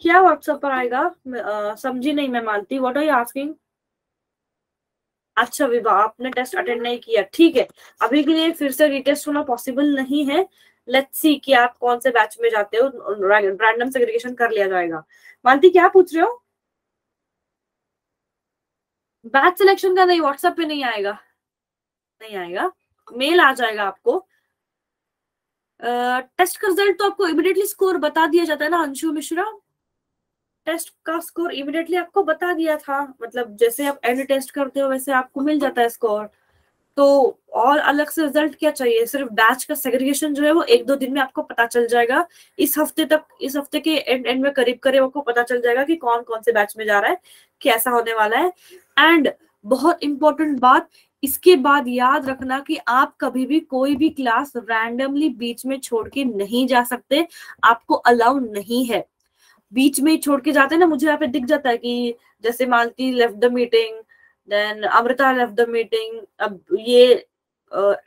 क्या व्हाट्सएप पर आएगा? समझी नहीं मैं मालती, व्हाट आर यू आस्किंग? अच्छा विभा, आपने टेस्ट अटेंड नहीं किया, ठीक है। अभी के लिए फिर से रीटेस्ट होना पॉसिबल नहीं है। लेट्स सी कि आप कौन से बैच में जाते हो, रैंडम सेग्रीगेशन कर लिया जाएगा। मालती क्या पूछ रहे हो? बैच सिलेक्शन का नहीं, व्हाट्सएप पे नहीं आएगा, नहीं आएगा, मेल आ जाएगा आपको। टेस्ट का रिजल्ट तो आपको इमिडिएटली स्कोर बता दिया जाता है ना अंशु मिश्रा। टेस्ट का स्कोर इमिडिएटली आपको बता दिया था, मतलब जैसे आप एंड टेस्ट करते हो वैसे आपको मिल जाता है स्कोर। तो और अलग से रिजल्ट क्या चाहिए? सिर्फ बैच का सेग्रीगेशन जो है वो 1-2 दिन में आपको पता चल जाएगा। इस हफ्ते तक, इस हफ्ते के एंड में करीब करीब आपको पता चल जाएगा कि कौन कौन से बैच में जा रहा है, कैसा होने वाला है। एंड बहुत इंपॉर्टेंट बात, इसके बाद याद रखना कि आप कभी भी कोई भी क्लास रैंडमली बीच में छोड़ के नहीं जा सकते, आपको अलाउ नहीं है। बीच में ही छोड़ के जाते हैं ना, मुझे यहाँ पे दिख जाता है कि जैसे Malti left the meeting, then Amrita left the meeting. अब ये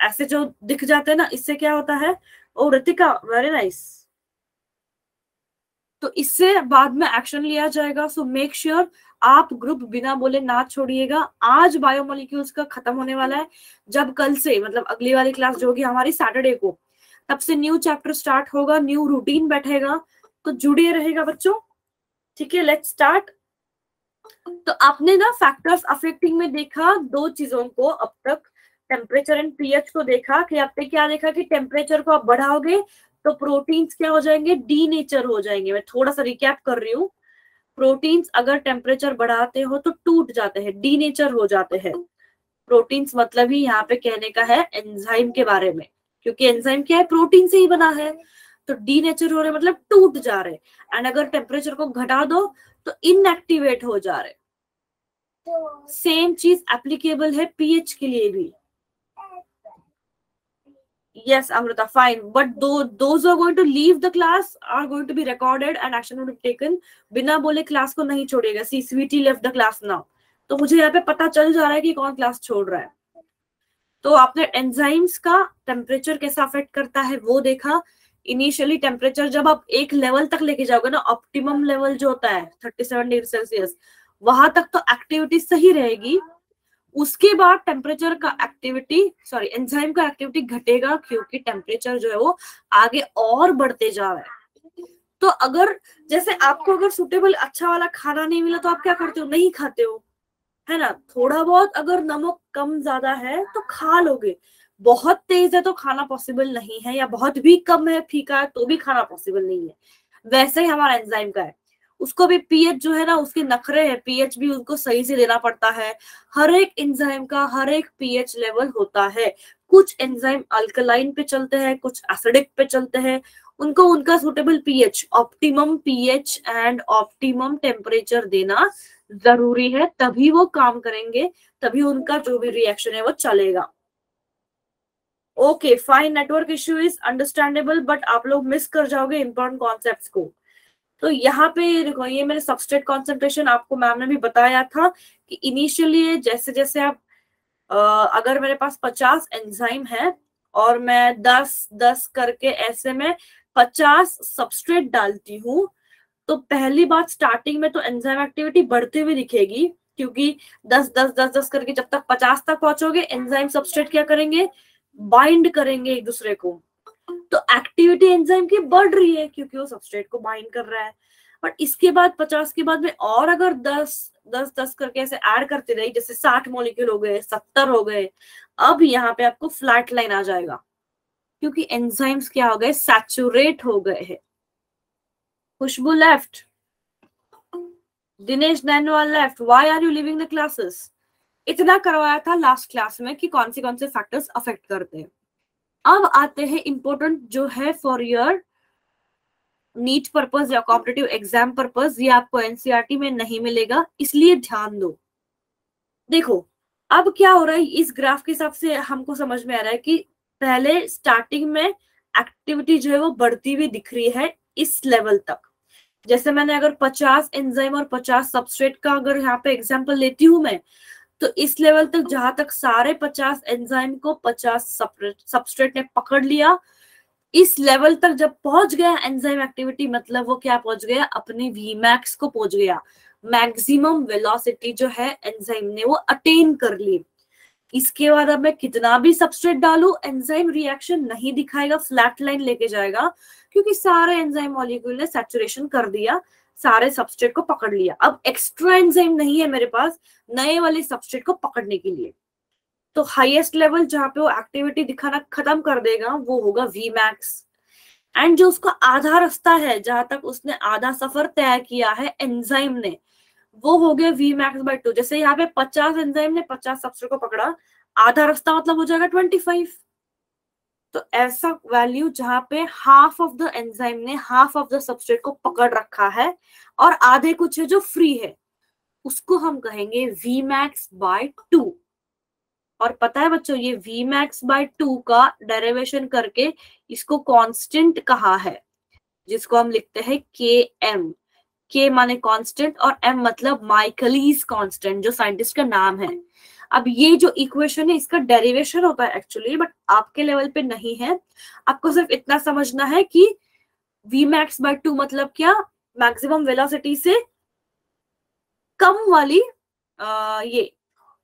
ऐसे जो दिख जाते हैं ना, इससे क्या होता है? ओ ऋतिका, वेरी नाइस। तो इससे बाद में एक्शन लिया जाएगा। सो मेक श्योर आप ग्रुप बिना बोले ना छोड़िएगा। आज बायोमोलिक्यूल्स का खत्म होने वाला है। जब कल से, मतलब अगली वाली क्लास जो होगी हमारी सैटरडे को, तब से न्यू चैप्टर स्टार्ट होगा, न्यू रूटीन बैठेगा। तो जुड़े रहेगा बच्चों, ठीक है। Let's start. तो आपने ना फैक्टर्स अफेक्टिंग में देखा दो चीजों को अब तक, टेम्परेचर एंड पीएच को देखा कि आपने क्या देखा कि टेम्परेचर को आप बढ़ाओगे तो प्रोटीन्स क्या हो जाएंगे? डीनेचर हो जाएंगे। मैं थोड़ा सा रिकैप कर रही हूँ। प्रोटीन्स अगर टेम्परेचर बढ़ाते हो तो टूट जाते हैं, डीनेचर हो जाते हैं। प्रोटीन्स मतलब ही यहाँ पे कहने का है एंजाइम के बारे में, क्योंकि एंजाइम क्या है? प्रोटीन से ही बना है। तो डीनेचर हो रहे मतलब टूट जा रहे। एंड अगर टेम्परेचर को घटा दो तो इनएक्टिवेट हो जा रहे। सेम चीज एप्लीकेबल है पीएच के लिए भी। Yes, Amrita, fine. But those who are going to leave the class are going to be recorded and action will be taken. बिना बोले क्लास को नहीं छोड़ेगा। See, Sweetie left the class now. तो मुझे यहाँ पे पता चल जा रहा है कि कौन क्लास छोड़ रहा है। तो आपने एंजाइम्स का टेम्परेचर कैसा अफेक्ट करता है वो देखा। इनिशियली टेम्परेचर जब आप एक लेवल तक लेके जाओगे ना, ऑप्टिमम लेवल जो होता है 37 डिग्री सेल्सियस, वहां तक तो एक्टिविटी सही रहेगी। उसके बाद टेम्परेचर का एक्टिविटी, सॉरी एंजाइम का एक्टिविटी घटेगा, क्योंकि टेम्परेचर जो है वो आगे और बढ़ते जा रहा है। तो अगर जैसे आपको अगर सुटेबल अच्छा वाला खाना नहीं मिला तो आप क्या करते हो? नहीं खाते हो, है ना। थोड़ा बहुत अगर नमक कम ज्यादा है तो खा लोगे। बहुत तेज है तो खाना पॉसिबल नहीं है, या बहुत भी कम है, फीका है, तो भी खाना पॉसिबल नहीं है। वैसे ही हमारा एंजाइम का है, उसको भी पीएच जो है ना, उसके नखरे है, पीएच भी उनको सही से देना पड़ता है। हर एक एंजाइम का हर एक पीएच लेवल होता है। कुछ एंजाइम अल्कलाइन पे चलते हैं, कुछ एसिडिक पे चलते हैं। उनको उनका suitable pH, optimum pH and optimum temperature देना जरूरी है, तभी वो काम करेंगे, तभी उनका जो भी रिएक्शन है वो चलेगा। Okay fine, network issue is understandable, but आप लोग मिस कर जाओगे इंपॉर्टेंट कॉन्सेप्ट्स को। तो यहाँ पे देखो, ये मैंने सबस्ट्रेट कॉन्सेंट्रेशन आपको मैम ने भी बताया था कि इनिशियली जैसे जैसे आप अगर मेरे पास 50 एंजाइम है और मैं 10-10 करके ऐसे में 50 सबस्ट्रेट डालती हूँ, तो पहली बात स्टार्टिंग में तो एंजाइम एक्टिविटी बढ़ती हुई दिखेगी, क्योंकि 10-10-10-10 करके जब तक 50 तक पहुंचोगे, एंजाइम सबस्ट्रेट क्या करेंगे? बाइंड करेंगे एक दूसरे को। तो एक्टिविटी एंजाइम की बढ़ रही है क्योंकि वो सबस्ट्रेट को बाइंड कर रहा है। बट इसके बाद 50 के बाद में और अगर 10-10-10 करके ऐसे ऐड करते रहे, जैसे 60 मॉलिक्यूल हो गए, 70 हो गए, अब यहाँ पे आपको फ्लैट लाइन आ जाएगा, क्योंकि एंजाइम्स क्या हो गए? सैचुरेट हो गए हैं। Khushboo left, Dinesh Nainwal left. Why are you living the classes? इतना करवाया था लास्ट क्लास में कि कौन से फैक्टर्स अफेक्ट करते हैं। अब आते हैं इंपॉर्टेंट जो है फॉर योर नीट पर्पस या कॉम्पिटिटिव एग्जाम पर्पस। ये आपको एनसीईआरटी में नहीं मिलेगा, इसलिए ध्यान दो। देखो अब क्या हो रहा है, इस ग्राफ के हिसाब से हमको समझ में आ रहा है कि पहले स्टार्टिंग में एक्टिविटी जो है वो बढ़ती हुई दिख रही है इस लेवल तक। जैसे मैंने अगर 50 एंजाइम और 50 सबस्ट्रेट का अगर यहाँ पे एग्जांपल लेती हूँ मैं, तो इस लेवल तक जहां तक सारे 50 एंजाइम को 50 सबस्ट्रेट ने पकड़ लिया, इस लेवल तक जब पहुंच गया एंजाइम एक्टिविटी, मतलब वो क्या पहुंच गया, अपने वीमैक्स को पहुंच गया, मैक्सिमम वेलोसिटी जो है एंजाइम ने वो अटेन कर ली। इसके बाद अब मैं कितना भी सबस्ट्रेट डालू, एंजाइम रिएक्शन नहीं दिखाएगा, फ्लैट लाइन लेके जाएगा, क्योंकि सारे एंजाइम मॉलिक्यूल ने सैचुरेशन कर दिया, सारे सबस्ट्रेट को पकड़ लिया। अब एक्स्ट्रा एंजाइम नहीं है मेरे पास नए वाले सबस्ट्रेट को पकड़ने के लिए। तो हाईएस्ट लेवल जहां पे वो एक्टिविटी दिखाना खत्म कर देगा वो होगा वीमैक्स। एंड जो उसका आधा रास्ता है, जहां तक उसने आधा सफर तय किया है एंजाइम ने, वो हो गया Vmax/2। जैसे यहाँ पे 50 एंजाइम ने 50 सबस्ट्रेट को पकड़ा, आधा रास्ता मतलब हो जाएगा 25। तो ऐसा वैल्यू जहां पे हाफ ऑफ द एंजाइम ने हाफ ऑफ द सबस्ट्रेट को पकड़ रखा है और आधे कुछ है जो फ्री है, उसको हम कहेंगे Vmax/2। और पता है बच्चों, ये Vmax/2 का डेरिवेशन करके इसको कांस्टेंट कहा है, जिसको हम लिखते हैं Km। के माने कांस्टेंट और एम मतलब माइकलीज कांस्टेंट, जो साइंटिस्ट का नाम है। अब ये जो इक्वेशन है इसका डेरिवेशन होता है एक्चुअली, बट आपके लेवल पे नहीं है। आपको सिर्फ इतना समझना है कि Vmax/2 मतलब क्या, मैक्सिमम वेलोसिटी से कम वाली ये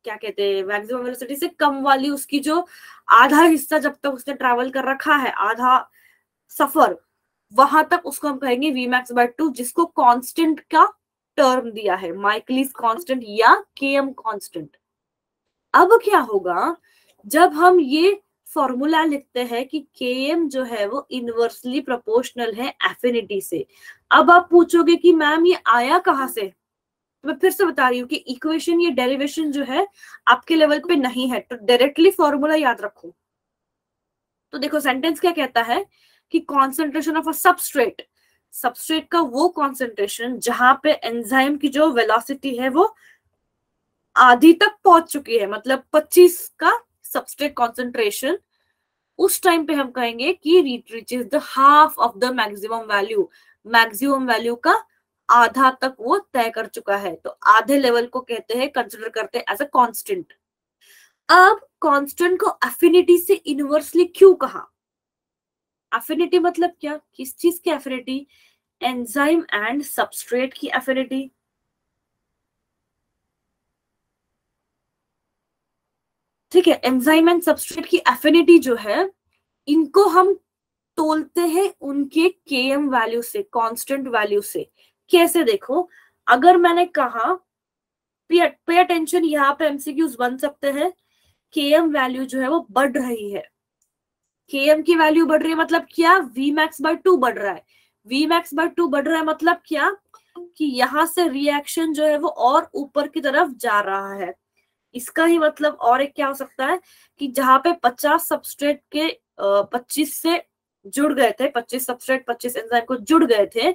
क्या कहते हैं, मैक्सिमम वेलोसिटी से कम वाली उसकी जो आधा हिस्सा जब तक उसने ट्रैवल कर रखा है, आधा सफर, वहां तक उसको हम कहेंगे Vmax/2, जिसको कांस्टेंट का टर्म दिया है, माइकलिस कांस्टेंट या Km कांस्टेंट। अब क्या होगा जब हम ये फॉर्मूला लिखते हैं कि Km जो है वो इनवर्सली प्रोपोर्शनल है एफिनिटी से। अब आप पूछोगे कि मैम ये आया कहां से, तो मैं फिर से बता रही हूँ कि इक्वेशन, ये डेरिवेशन जो है आपके लेवल पे नहीं है, तो डायरेक्टली फॉर्मूला याद रखो। तो देखो सेंटेंस क्या कहता है कि concentration of a substrate, substrate का वो कॉन्सेंट्रेशन जहां पे एंजाइम की जो वेलोसिटी है वो आधी तक पहुंच चुकी है, मतलब 25 का सबस्ट्रेट कॉन्सेंट्रेशन, उस टाइम पे हम कहेंगे कि reaches the half of the maximum value, maximum value का आधा तक वो तय कर चुका है। तो आधे लेवल को कहते हैं, कंसिडर करते हैं एज अ कांस्टेंट। अब कांस्टेंट को एफिनिटी से इनवर्सली क्यों कहा, एफिनिटी मतलब क्या, किस चीज की एफिनिटी, एंजाइम एंड सबस्ट्रेट की एफिनिटी। ठीक है, एंजाइम एंड सबस्ट्रेट की एफिनिटी जो है, इनको हम तोलते हैं उनके Km वैल्यू से, कांस्टेंट वैल्यू से। कैसे, देखो, अगर मैंने कहा, पे अटेंशन, यहाँ पे एमसीक्यूज बन सकते हैं, Km वैल्यू जो है वो बढ़ रही है, Km की वैल्यू बढ़ रही है मतलब क्या, Vmax/2 बढ़ रहा है। Vmax/2 बढ़ रहा है मतलब क्या, कि यहाँ से रिएक्शन जो है वो और ऊपर की तरफ जा रहा है। इसका ही मतलब और एक क्या हो सकता है कि जहां पे 50 सबस्ट्रेट के 25 से जुड़ गए थे, 25 सबस्ट्रेट 25 एंजाइम को जुड़ गए थे,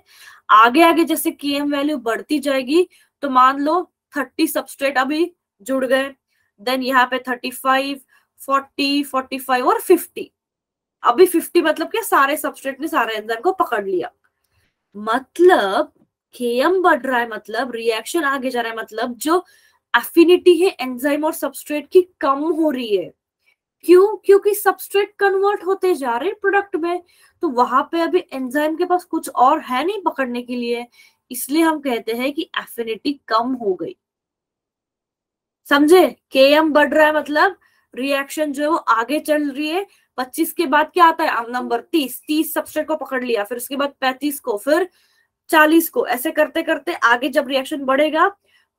आगे आगे जैसे Km वैल्यू बढ़ती जाएगी, तो मान लो 30 सबस्ट्रेट अभी जुड़ गए, देन यहाँ पे 35, 40, 45 और 50। अभी 50 मतलब क्या, सारे सबस्ट्रेट ने सारे एंजाइम को पकड़ लिया, मतलब Km बढ़ रहा है, मतलब रिएक्शन आगे जा रहा है, मतलब जो एफिनिटी है एंजाइम और सबस्ट्रेट की कम हो रही है। क्यों, क्योंकि सबस्ट्रेट कन्वर्ट होते जा रहे हैं प्रोडक्ट में, तो वहां पे अभी एंजाइम के पास कुछ और है नहीं पकड़ने के लिए, इसलिए हम कहते हैं कि एफिनिटी कम हो गई। समझे, Km बढ़ रहा है मतलब रिएक्शन जो है वो आगे चल रही है। 25 के बाद क्या आता है नंबर 30, 30 सबस्ट्रेट को पकड़ लिया, फिर उसके बाद 35 को, फिर 40 को, ऐसे करते करते आगे जब रिएक्शन बढ़ेगा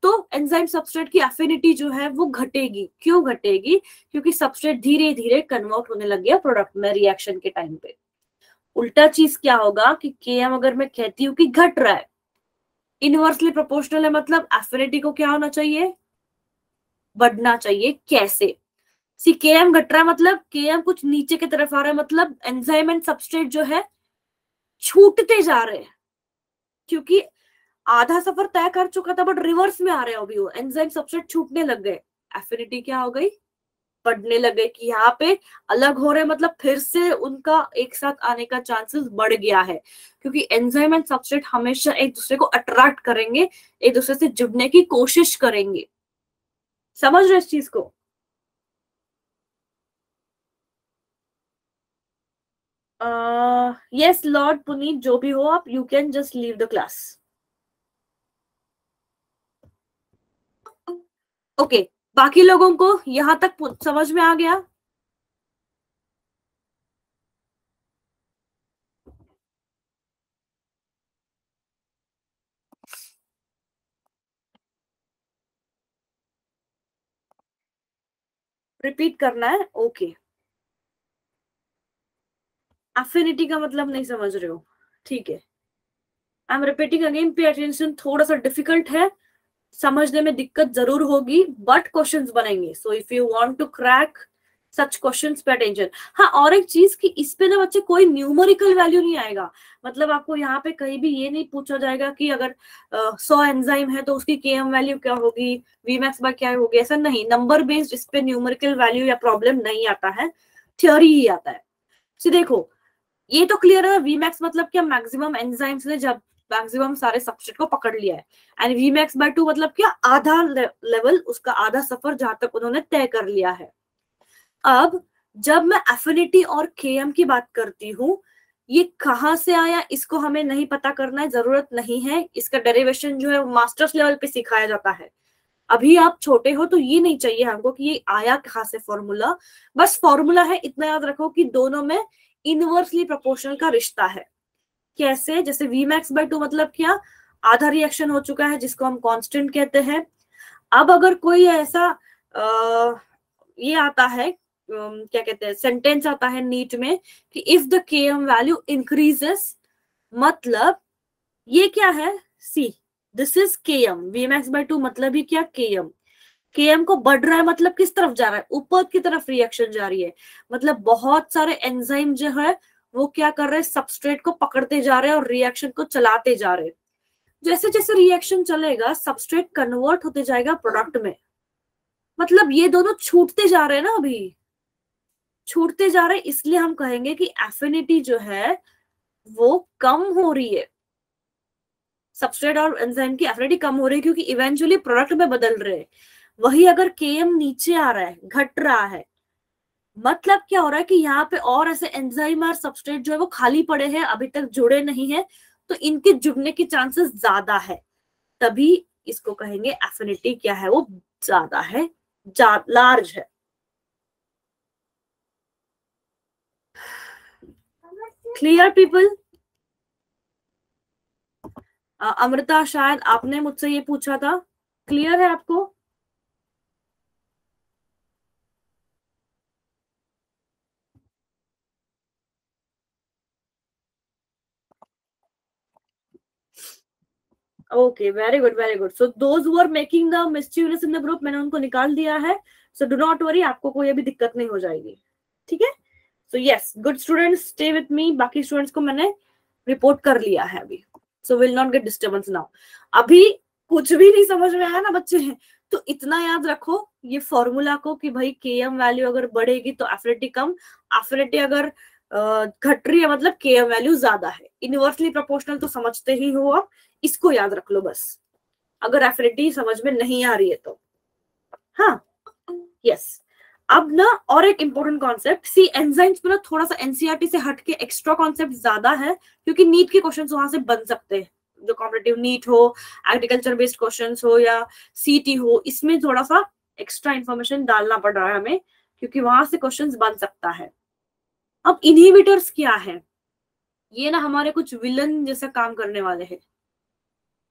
तो एंजाइम सबस्ट्रेट की एफिनिटी जो है वो घटेगी। क्यों घटेगी, क्योंकि सबस्ट्रेट धीरे धीरे कन्वर्ट होने लग गया प्रोडक्ट में रिएक्शन के टाइम पे। उल्टा चीज क्या होगा कि Km अगर मैं कहती हूँ कि घट रहा है, इनवर्सली प्रोपोर्शनल है, मतलब एफिनिटी को क्या होना चाहिए, बढ़ना चाहिए। कैसे, सी Km घट रहा है मतलब Km कुछ नीचे की तरफ आ रहा है, मतलब एंजाइम एंड सबस्ट्रेट जो है छूटते जा रहे हैं, क्योंकि आधा सफर तय कर चुका था बट रिवर्स में आ रहे हो, अभी वो एंजाइम सबस्ट्रेट छूटने लग गए, एफिनिटी क्या हो गई, बढ़ने लगे, कि यहाँ पे अलग हो रहे, मतलब फिर से उनका एक साथ आने का चांसेस बढ़ गया है, क्योंकि एंजाइम एंड सबस्ट्रेट हमेशा एक दूसरे को अट्रैक्ट करेंगे, एक दूसरे से जुड़ने की कोशिश करेंगे। समझ रहे इस चीज को। यस लॉर्ड पुनीत, जो भी हो आप, you can just leave the class. Okay, बाकी लोगों को यहां तक समझ में आ गया? रिपीट करना है? ओके. एफिनिटी का मतलब नहीं समझ रहे हो? ठीक है, I am repeating again, pay attention. थोड़ा सा डिफिकल्ट है, समझने में दिक्कत जरूर होगी, बट क्वेश्चंस बनेंगे. So if you want to crack such questions, pay attention. हाँ, और एक चीज कि इस पे ना बच्चे कोई न्यूमेरिकल वैल्यू नहीं आएगा. मतलब आपको यहाँ पे कहीं भी ये नहीं पूछा जाएगा कि अगर 100 एंजाइम है तो उसकी केएम वैल्यू क्या होगी, वीमैक्स बाय क्या होगी. ऐसा नहीं, नंबर बेस्ड इस पे न्यूमेरिकल वैल्यू या प्रॉब्लम नहीं आता है, थ्योरी ही आता है. तो देखो, ये तो क्लियर है. वीमैक्स मतलब क्या? मैक्सिमम एंजाइम्स ने जब मैक्सिमम सारे सबस्ट्रेट को पकड़ लिया है. एंड वीमैक्स बाय 2 मतलब क्या? आधा लेवल, उसका आधा सफर जहां तक उन्होंने तय कर लिया है. अब जब मैं एफिनिटी और केएम की बात करती हूँ, ये कहां से आया इसको हमें नहीं पता करना है, जरूरत नहीं है. इसका डेरिवेशन जो है मास्टर्स लेवल पे सिखाया जाता है. अभी आप छोटे हो तो ये नहीं चाहिए हमको कि ये आया कहाँ से फॉर्मूला. बस फॉर्मूला है, इतना याद रखो कि दोनों में इनवर्सली प्रोपोर्शनल का रिश्ता है. कैसे? जैसे Vmax by 2 मतलब क्या? आधा रिएक्शन हो चुका है, जिसको हम कांस्टेंट कहते हैं. अब अगर कोई ऐसा ये आता है, क्या कहते हैं, सेंटेंस आता है नीट में कि if the KM value increases, मतलब ये क्या है? See, this is KM. Vmax by 2 मतलब ही क्या? केएम. केएम को बढ़ रहा है मतलब किस तरफ जा रहा है? ऊपर की तरफ रिएक्शन जा रही है. मतलब बहुत सारे एंजाइम जो है वो क्या कर रहे हैं? सबस्ट्रेट को पकड़ते जा रहे हैं और रिएक्शन को चलाते जा रहे हैं. जैसे जैसे रिएक्शन चलेगा, सबस्ट्रेट कन्वर्ट होते जाएगा प्रोडक्ट में. मतलब ये दोनों छूटते जा रहे हैं ना, अभी छूटते जा रहे हैं. इसलिए हम कहेंगे कि एफिनिटी जो है वो कम हो रही है. सबस्ट्रेट और एंजाइम की एफिनिटी कम हो रही है क्योंकि इवेंचुअली प्रोडक्ट में बदल रहे हैं. वही अगर केएम नीचे आ रहा है, घट रहा है, मतलब क्या हो रहा है कि यहाँ पे और ऐसे एंजाइम और सबस्ट्रेट जो है वो खाली पड़े हैं, अभी तक जुड़े नहीं है, तो इनके जुड़ने की चांसेस ज्यादा है. तभी इसको कहेंगे एफिनिटी क्या है? वो ज्यादा है, लार्ज है. Clear people? अमृता, शायद आपने मुझसे ये पूछा था, क्लियर है आपको? Okay, very good very good. So those who are making the mischievous in the group, मैंने उनको निकाल दिया है. सो डू नॉट वरी, आपको कोई अभी दिक्कत नहीं हो जाएगी. ठीक है? So yes, good students stay with me. बाकी स्टूडेंट्स को मैंने रिपोर्ट कर लिया है अभी. So will not gate disturbance now. अभी कुछ भी नहीं समझ में आया ना बच्चे, तो इतना याद रखो ये फॉर्मूला को कि भाई केएम वैल्यू अगर बढ़ेगी तो एफिनिटी कम, एफिनिटी अगर घट रही है मतलब केएम वैल्यू ज्यादा है. इनवर्सली प्रोपोर्शनल तो समझते ही हो आप, इसको याद रख लो बस, अगर एफिनिटी समझ में नहीं आ रही है तो. हाँ, यस. अब ना और एक इंपॉर्टेंट कॉन्सेप्ट, सी एंजाइम्स में ना थोड़ा सा एनसीईआरटी से हट के एक्स्ट्रा कॉन्सेप्ट ज्यादा है, क्योंकि नीट के क्वेश्चंस वहां से बन सकते हैं. जो कॉम्पिटिटिव नीट हो, एग्रीकल्चर बेस्ड क्वेश्चंस हो या सीटी हो, इसमें थोड़ा सा एक्स्ट्रा इंफॉर्मेशन डालना पड़ रहा है हमें, क्योंकि वहां से क्वेश्चंस बन सकता है. अब इनहिबिटर्स क्या है? ये ना हमारे कुछ विलन जैसा काम करने वाले हैं.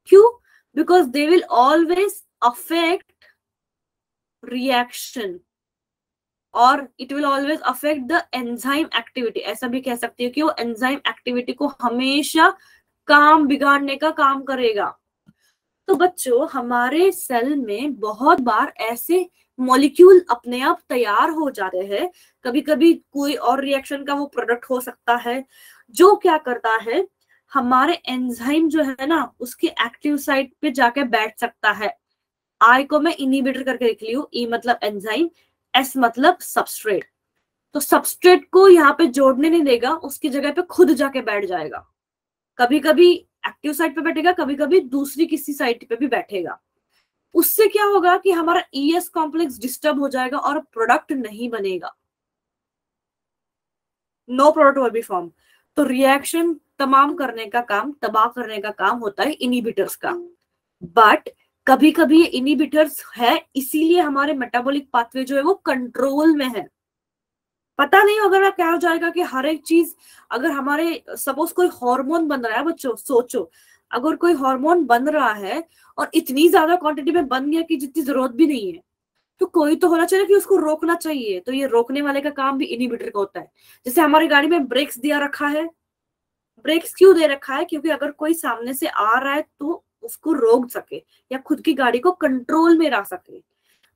क्यों? Because they will always affect reaction और it will always affect the enzyme activity. ऐसा भी कह सकती है कि वो एंजाइम एक्टिविटी को हमेशा काम बिगाड़ने का काम करेगा. तो बच्चों, हमारे सेल में बहुत बार ऐसे मॉलिक्यूल अपने आप तैयार हो जाते हैं, कभी कभी कोई और रिएक्शन का वो प्रोडक्ट हो सकता है, जो क्या करता है, हमारे एंजाइम जो है ना उसके एक्टिव साइट पे जाके बैठ सकता है. आई को मैं इनहिबिटर करके लिख ली हूँ. ई मतलब एंजाइम, एस मतलब सबस्ट्रेट. तो सबस्ट्रेट को यहाँ पे जोड़ने नहीं देगा, उसकी जगह पे खुद जाके बैठ जाएगा. कभी कभी एक्टिव साइट पे बैठेगा, कभी कभी दूसरी किसी साइट पे भी बैठेगा. उससे क्या होगा कि हमारा ईएस कॉम्प्लेक्स डिस्टर्ब हो जाएगा और प्रोडक्ट नहीं बनेगा. No product will be form. तो रिएक्शन तमाम करने का काम, तबाह करने का काम होता है इनिबिटर्स का। बट कभी कभी ये इनिबिटर्स है, इसीलिए हमारे मेटाबॉलिक पाथवे जो है वो कंट्रोल में है। पता नहीं अगर क्या हो जाएगा कि हर एक चीज, अगर हमारे सपोज कोई हार्मोन बन रहा है बच्चों, सोचो अगर कोई हार्मोन बन रहा है और इतनी ज्यादा क्वांटिटी में बन गया कि जितनी जरूरत भी नहीं है, तो कोई तो होना चाहिए कि उसको रोकना चाहिए। तो ये रोकने वाले का काम भी इनिबिटर का होता है। जैसे हमारी गाड़ी में ब्रेक्स दिया रखा है, ब्रेक्स क्यों दे रखा है? क्योंकि अगर कोई सामने से आ रहा है तो उसको रोक सके या खुद की गाड़ी को कंट्रोल में रख सके।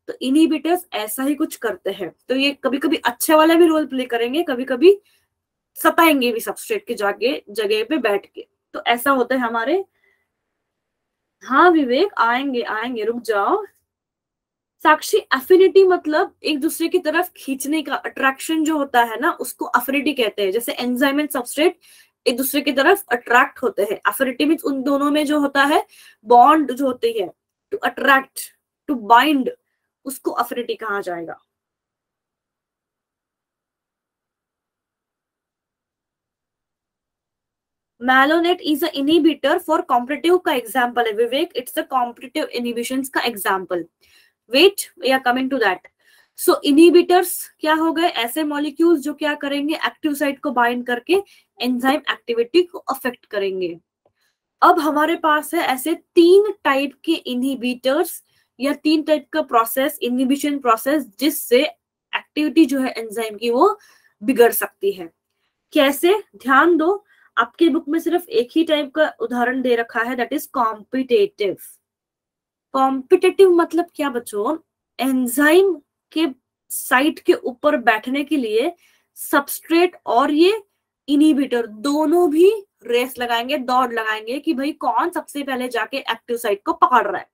तो इनिबिटर्स ऐसा ही कुछ करते हैं। तो ये कभी कभी अच्छे वाला भी रोल प्ले करेंगे, कभी कभी सताएंगे भी सबस्ट्रेट के जगह जगह पे बैठ के। तो ऐसा होता है हमारे। हाँ विवेक, आएंगे आएंगे, रुक जाओ। साक्षी, एफिनिटी मतलब एक दूसरे की तरफ खींचने का, अट्रैक्शन जो होता है ना उसको एफिनिटी कहते हैं। जैसे एंजाइम एंड सबस्ट्रेट एक दूसरे की तरफ अट्रैक्ट होते हैं। एफिनिटी मींस उन दोनों में जो होता है बॉन्ड जो होती है, टू अट्रैक्ट, टू बाइंड, उसको एफिनिटी कहा जाएगा। Malonate is a inhibitor for competitive का एग्जाम्पल है Vivek, it's a competitive inhibition का example. Wait, we are coming to that. So inhibitors क्या हो गए? ऐसे मॉलिक्यूल्स जो क्या करेंगे? एक्टिव साइट को बाइंड करके एंजाइम एक्टिविटी को अफेक्ट करेंगे। अब हमारे पास है ऐसे 3 टाइप के इनहिबिटर्स या 3 टाइप का प्रोसेस, इनहिबिशन प्रोसेस, जिससे एक्टिविटी जो है एंजाइम की वो बिगड़ सकती है। कैसे? ध्यान दो, आपके बुक में सिर्फ एक ही टाइप का उदाहरण दे रखा है, दैट इज कॉम्पिटेटिव। कॉम्पिटेटिव मतलब क्या बच्चों? एंजाइम के साइट के ऊपर बैठने के लिए सबस्ट्रेट और ये इनिबिटर दोनों भी रेस लगाएंगे, दौड़ लगाएंगे कि भाई कौन सबसे पहले जाके एक्टिव साइट को पकड़ रहा है।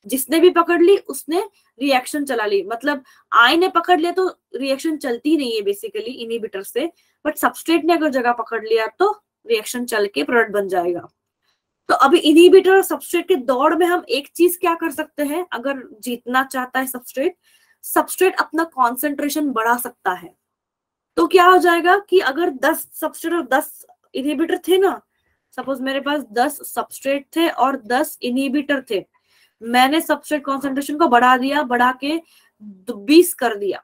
जिसने भी पकड़ ली उसने रिएक्शन चला ली। मतलब आई ने पकड़ लिया तो रिएक्शन चलती नहीं है बेसिकली इनिबिटर से, बट सबस्ट्रेट ने अगर जगह पकड़ लिया तो रिएक्शन चल के प्रोडक्ट बन जाएगा। तो अभी इनहिबिटर और सबस्ट्रेट के दौड़ में हम एक चीज क्या कर सकते हैं? अगर जीतना चाहता है सबस्ट्रेट, सबस्ट्रेट अपना कॉन्सेंट्रेशन बढ़ा सकता है। तो क्या हो जाएगा कि अगर 10 सबस्ट्रेट और 10 इनहिबिटर थे ना, सपोज मेरे पास 10 सबस्ट्रेट थे और 10 इनहिबिटर थे, मैंने सबस्ट्रेट कॉन्सेंट्रेशन को बढ़ा दिया, बढ़ा के 20 कर दिया।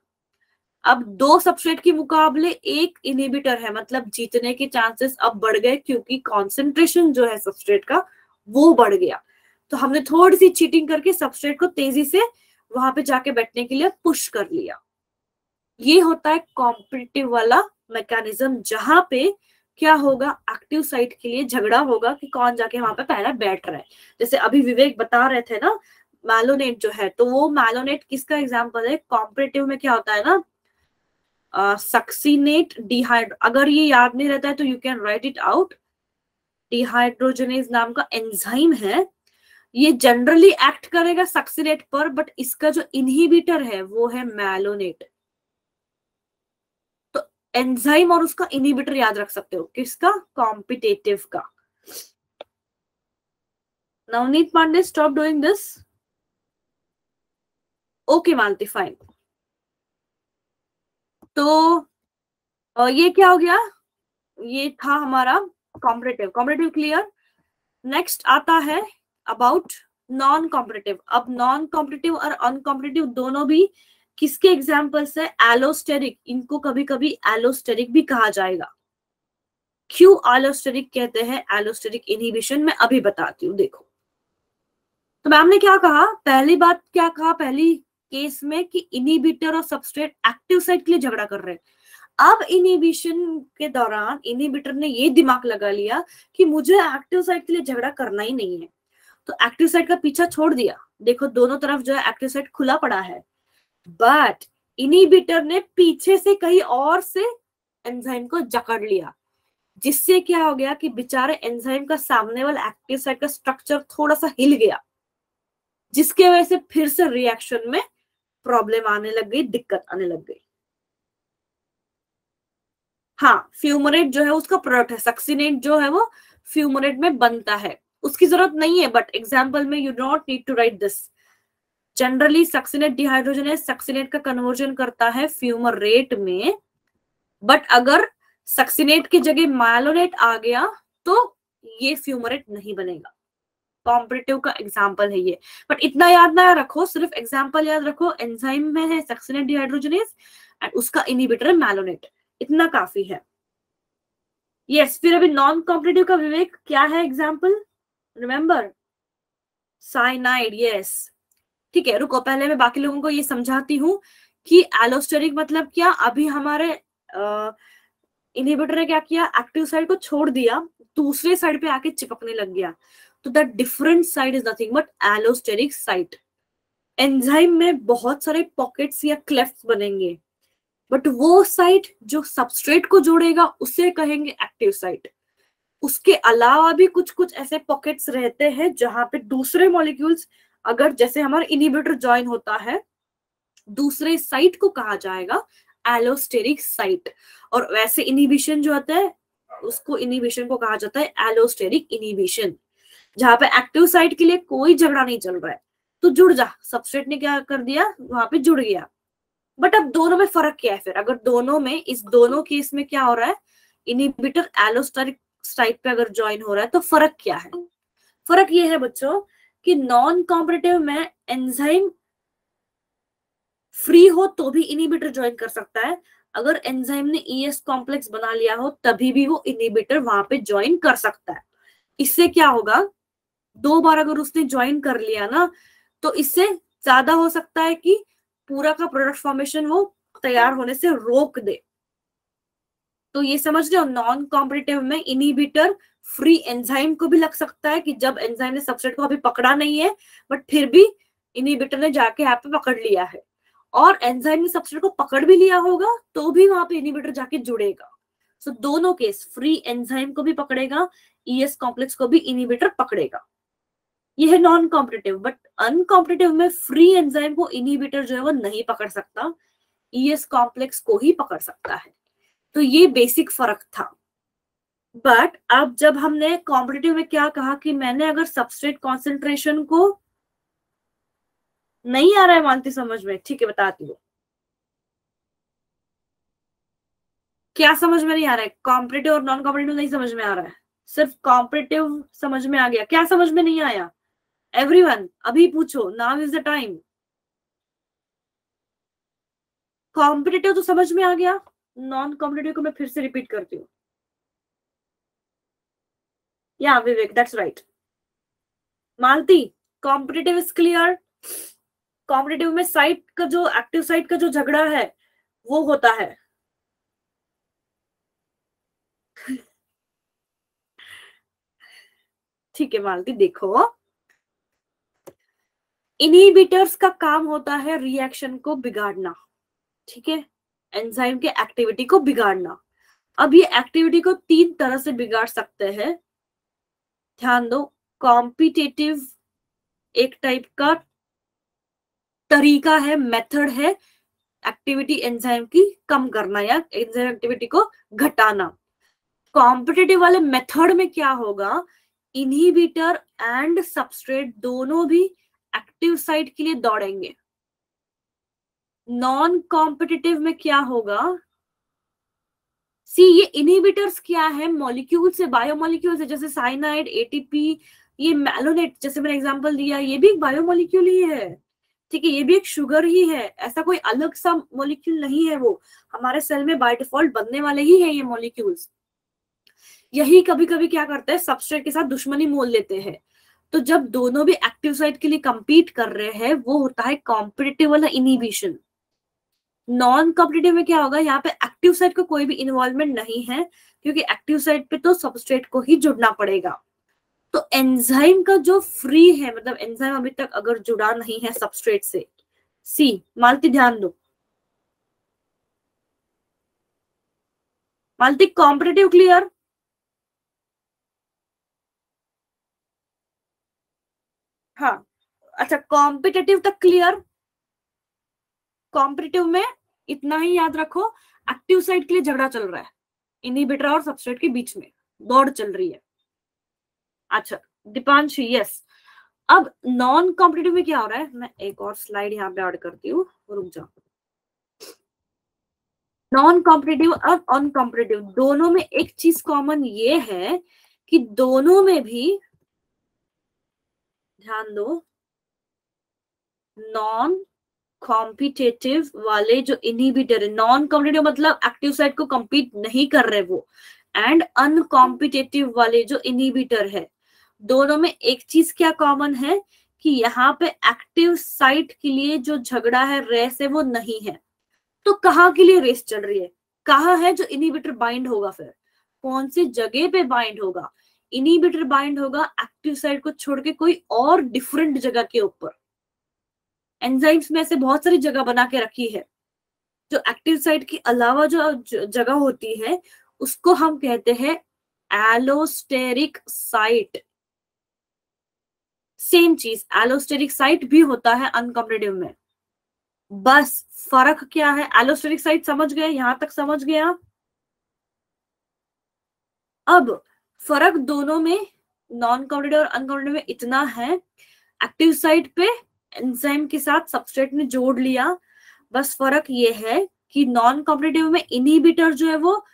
अब 2 सबस्ट्रेट के मुकाबले 1 इनहिबिटर है, मतलब जीतने के चांसेस अब बढ़ गए क्योंकि कॉन्सेंट्रेशन जो है सबस्ट्रेट का वो बढ़ गया। तो हमने थोड़ी सी चीटिंग करके सबस्ट्रेट को तेजी से वहां पे जाके बैठने के लिए पुश कर लिया। ये होता है कॉम्पिटिटिव वाला मैकेनिज्म, जहां पे क्या होगा? एक्टिव साइट के लिए झगड़ा होगा कि कौन जाके वहां पे पहला बैठ रहा है। जैसे अभी विवेक बता रहे थे ना, मैलोनेट जो है, तो वो मैलोनेट किसका एग्जाम्पल है? कॉम्पिटिटिव में क्या होता है ना, सक्सीनेट डिहाइड्रो, अगर ये याद नहीं रहता है तो you can write it out. Dehydrogenase नाम का एंजाइम है, ये जनरली एक्ट करेगा सक्सीनेट पर, बट इसका जो इनहिबिटर है वो है मैलोनेट। तो एंजाइम और उसका इनहिबिटर याद रख सकते हो, किसका? कॉम्पिटेटिव का। Navneet Pandey, stop doing this. Okay Malti, fine. तो ये क्या हो गया? ये था हमारा कॉम्पिटेटिव। Competitive clear. नेक्स्ट आता है अबाउट नॉन कॉम्पिटेटिव। अब नॉन कॉम्पिटेटिव और अनकॉम्पिटेटिव दोनों भी किसके एग्जाम्पल्स है? एलोस्टेरिक। इनको कभी कभी एलोस्टेरिक भी कहा जाएगा। क्यों एलोस्टेरिक कहते हैं? एलोस्टेरिक इनहिबिशन मैं अभी बताती हूँ, देखो। तो मैम ने क्या कहा? पहली बात क्या कहा पहली केस में कि इनहिबिटर और सबस्ट्रेट एक्टिव साइट के लिए झगड़ा कर रहे हैं। अब इनहिबिशन के दौरान इनहिबिटर ने ये दिमाग लगा लिया कि मुझे एक्टिव साइट के लिए झगड़ा करना ही नहीं है, तो एक्टिव साइट का पीछा छोड़ दिया। देखो दोनों तरफ जो है एक्टिव साइट खुला पड़ा है, बट इनहिबिटर ने पीछे से कहीं और से एंजाइम को जकड़ लिया, जिससे क्या हो गया कि बेचारे एंजाइम का सामने वाला एक्टिव साइट का स्ट्रक्चर थोड़ा सा हिल गया, जिसके वजह से फिर से रिएक्शन में प्रॉब्लम आने लग गई, दिक्कत आने लग गई। हाँ, फ्यूमरेट जो है उसका प्रोडक्ट है, सक्सीनेट जो है वो फ्यूमरेट में बनता है, उसकी जरूरत नहीं है, बट एग्जाम्पल में you don't need to write this. Generally succinate dehydrogenase succinate का कन्वर्जन करता है फ्यूमरेट में, बट अगर सक्सिनेट की जगह मायलोनेट आ गया तो ये फ्यूमरेट नहीं बनेगा। कॉम्पिटिटिव का एग्जाम्पल है ये, बट इतना याद ना रखो, सिर्फ एग्जाम्पल याद रखो। एंजाइम में है सक्सिनेट डिहाइड्रोजनेज एंड उसका इनिबिटर है मैलोनेट, इतना काफी है। यस, फिर अभी नॉन कॉम्पिटिटिव का विवेक क्या है एग्जाम्पल, रिमेंबर साइनाइड। यस, ठीक है, रुको पहले मैं बाकी लोगों को ये समझाती हूँ कि एलोस्टेरिक मतलब क्या। अभी हमारे इनहिबिटर ने क्या किया, एक्टिव साइड को छोड़ दिया, दूसरे साइड पे आके चिपकने लग गया, तो the different side is nothing but allosteric site. Enzyme में बहुत सारे पॉकेट्स या क्लेफ्ट्स बनेंगे, बट वो साइट जो सबस्ट्रेट को जोड़ेगा उसे कहेंगे एक्टिव साइट। उसके अलावा भी कुछ कुछ ऐसे पॉकेट्स रहते हैं जहां पे दूसरे मॉलिक्यूल्स, अगर जैसे हमारा इनहिबिटर ज्वाइन होता है, दूसरे साइट को कहा जाएगा एलोस्टेरिक साइट। और वैसे इनहिबिशन जो होता है उसको, इनहिबिशन को कहा जाता है एलोस्टेरिक इनहिबिशन। जहां पे एक्टिव साइट के लिए कोई झगड़ा नहीं चल रहा है, तो जुड़ जा, सबस्ट्रेट ने क्या कर दिया, वहां पे जुड़ गया। बट अब दोनों में फर्क क्या है फिर, अगर दोनों में, इस दोनों केस में क्या हो रहा है, इनहिबिटर एलोस्टेरिक साइट पे अगर ज्वाइन हो रहा है तो फर्क क्या है। फर्क ये है बच्चों कि नॉन कॉम्पिटिटिव में एंजाइम फ्री हो तो भी इनहिबिटर ज्वाइन कर सकता है, अगर एंजाइम ने ईएस कॉम्प्लेक्स बना लिया हो तभी भी वो इनहिबिटर वहां पे ज्वाइन कर सकता है। इससे क्या होगा, दो बार अगर उसने ज्वाइन कर लिया ना, तो इससे ज्यादा हो सकता है कि पूरा का प्रोडक्ट फॉर्मेशन वो तैयार होने से रोक दे। तो ये समझ रहे हो, नॉन कॉम्पिटिटिव में इनहिबिटर फ्री एंजाइम को भी लग सकता है कि जब एंजाइम ने सबस्ट्रेट को अभी पकड़ा नहीं है, बट फिर भी इनहिबिटर ने जाके यहाँ पे पकड़ लिया है, और एंजाइम ने सबस्ट्रेट को पकड़ भी लिया होगा तो भी वहां पे इनहिबिटर जाके जुड़ेगा। सो दोनों केस, फ्री एंजाइम को भी पकड़ेगा, ईएस कॉम्प्लेक्स को भी इनहिबिटर पकड़ेगा। ये है नॉन कॉम्पिटिटिव। बट अनकॉम्पिटिटिव में फ्री एंजाइम को इनहिबिटर जो है वो नहीं पकड़ सकता, ईएस कॉम्प्लेक्स को ही पकड़ सकता है। तो ये बेसिक फर्क था। बट अब जब हमने कॉम्पिटिटिव में क्या कहा कि मैंने अगर सबस्ट्रेट कॉन्सेंट्रेशन को, नहीं आ रहा है मानती समझ में, ठीक है बताती हूँ क्या समझ में नहीं आ रहा है। कॉम्पिटिटिव और नॉन कॉम्पिटिटिव नहीं समझ में आ रहा है, सिर्फ कॉम्पिटिटिव समझ में आ गया, क्या समझ में नहीं आया एवरीवन, अभी पूछो, now is the time. Competitive तो समझ में आ गया, नॉन कॉम्पिटिटिव को मैं फिर से रिपीट करती हूँ। या Vivek, that's right. Malti, competitive is clear. Competitive में साइट का जो, एक्टिव साइट का जो झगड़ा है वो होता है। ठीक है मालती, देखो इनहिबिटर्स का काम होता है रिएक्शन को बिगाड़ना, ठीक है, एंजाइम के एक्टिविटी को बिगाड़ना। अब ये एक्टिविटी को तीन तरह से बिगाड़ सकते हैं, ध्यान दो। कॉम्पिटिटिव एक टाइप का तरीका है, मेथड है एक्टिविटी एंजाइम की कम करना या एंजाइम एक्टिविटी को घटाना। कॉम्पिटिटिव वाले मेथड में क्या होगा, इनहिबिटर एंड सबस्ट्रेट दोनों भी एक्टिव साइट के लिए दौड़ेंगे। नॉन कॉम्पिटिटिव में क्या होगा, सी ये इनहिबिटर्स क्या है, मॉलिक्यूल से, बायोमॉलिक्यूल से, जैसे साइनाइड, एटीपी, ये मैलोनेट जैसे मैंने एग्जांपल दिया, ये भी एक बायोमॉलिक्यूल ही है, ठीक है, ये भी एक शुगर ही है, ऐसा कोई अलग सा मॉलिक्यूल नहीं है, वो हमारे सेल में बाय डिफॉल्ट बनने वाले ही है ये मॉलिक्यूल्स। यही कभी कभी क्या करते हैं, सबस्ट्रेट के साथ दुश्मनी मोल लेते हैं। तो जब दोनों भी एक्टिव साइट के लिए कंपीट कर रहे हैं, वो होता है कॉम्पिटिटिव वाला इनहिबिशन। नॉन कॉम्पिटिटिव में क्या होगा, यहाँ पे एक्टिव साइट को कोई भी इन्वॉल्वमेंट नहीं है, क्योंकि एक्टिव साइट पे तो सबस्ट्रेट को ही जुड़ना पड़ेगा। तो एंजाइम का जो फ्री है, मतलब एंजाइम अभी तक अगर जुड़ा नहीं है सबस्ट्रेट से, सी मालती ध्यान दो, मालती कॉम्पिटिटिव क्लियर, हाँ अच्छा, कॉम्पिटिटिव तक क्लियर। कॉम्पिटिटिव में इतना ही याद रखो, एक्टिव साइट के लिए झगड़ा चल रहा है, इनहिबिटर और सबस्ट्रेट के बीच में दौड़ चल रही है। अच्छा दीपांशु, यस। अब नॉन कॉम्पिटिटिव में क्या हो रहा है, मैं एक और स्लाइड यहाँ पे ऐड करती हूँ, रुक जाओ। नॉन कॉम्पिटिटिव और अनकॉम्पिटिटिव दोनों में एक चीज कॉमन ये है कि दोनों में भी, ध्यान दो, नॉन कॉम्पिटिटिव वाले जो इनहिबिटर है, नॉन कॉम्पिटिटिव मतलब एक्टिव साइट को कम्पीट नहीं कर रहे वो, एंड अनकॉम्पिटिटिव वाले जो इनहिबिटर है, दोनों में एक चीज क्या कॉमन है कि यहाँ पे एक्टिव साइट के लिए जो झगड़ा है, रेस है, वो नहीं है। तो कहाँ के लिए रेस चल रही है, कहाँ है जो इनहिबिटर बाइंड होगा, फिर कौन सी जगह पे बाइंड होगा? इनहिबिटर बाइंड होगा एक्टिव साइट को छोड़ के कोई और डिफरेंट जगह के ऊपर। एंजाइम्स में ऐसे बहुत सारी जगह बना के रखी है, जो एक्टिव साइट के अलावा जो जगह होती है उसको हम कहते हैं एलोस्टेरिक साइट। सेम चीज एलोस्टेरिक साइट भी होता है अनकॉम्पिटिटिव में, बस फर्क क्या है? एलोस्टेरिक साइट समझ गए, यहां तक समझ गया? अब फर्क दोनों में, नॉन कॉम्पिटिटिव और अनकॉम्पिटिटिव में इतना है, एक्टिव साइट पे एंजाइम के साथ सबस्ट्रेट ने जोड़ लिया, बस फर्क ये है कि नॉन कॉम्पिटिटिव में इनहिबिटर जो है वो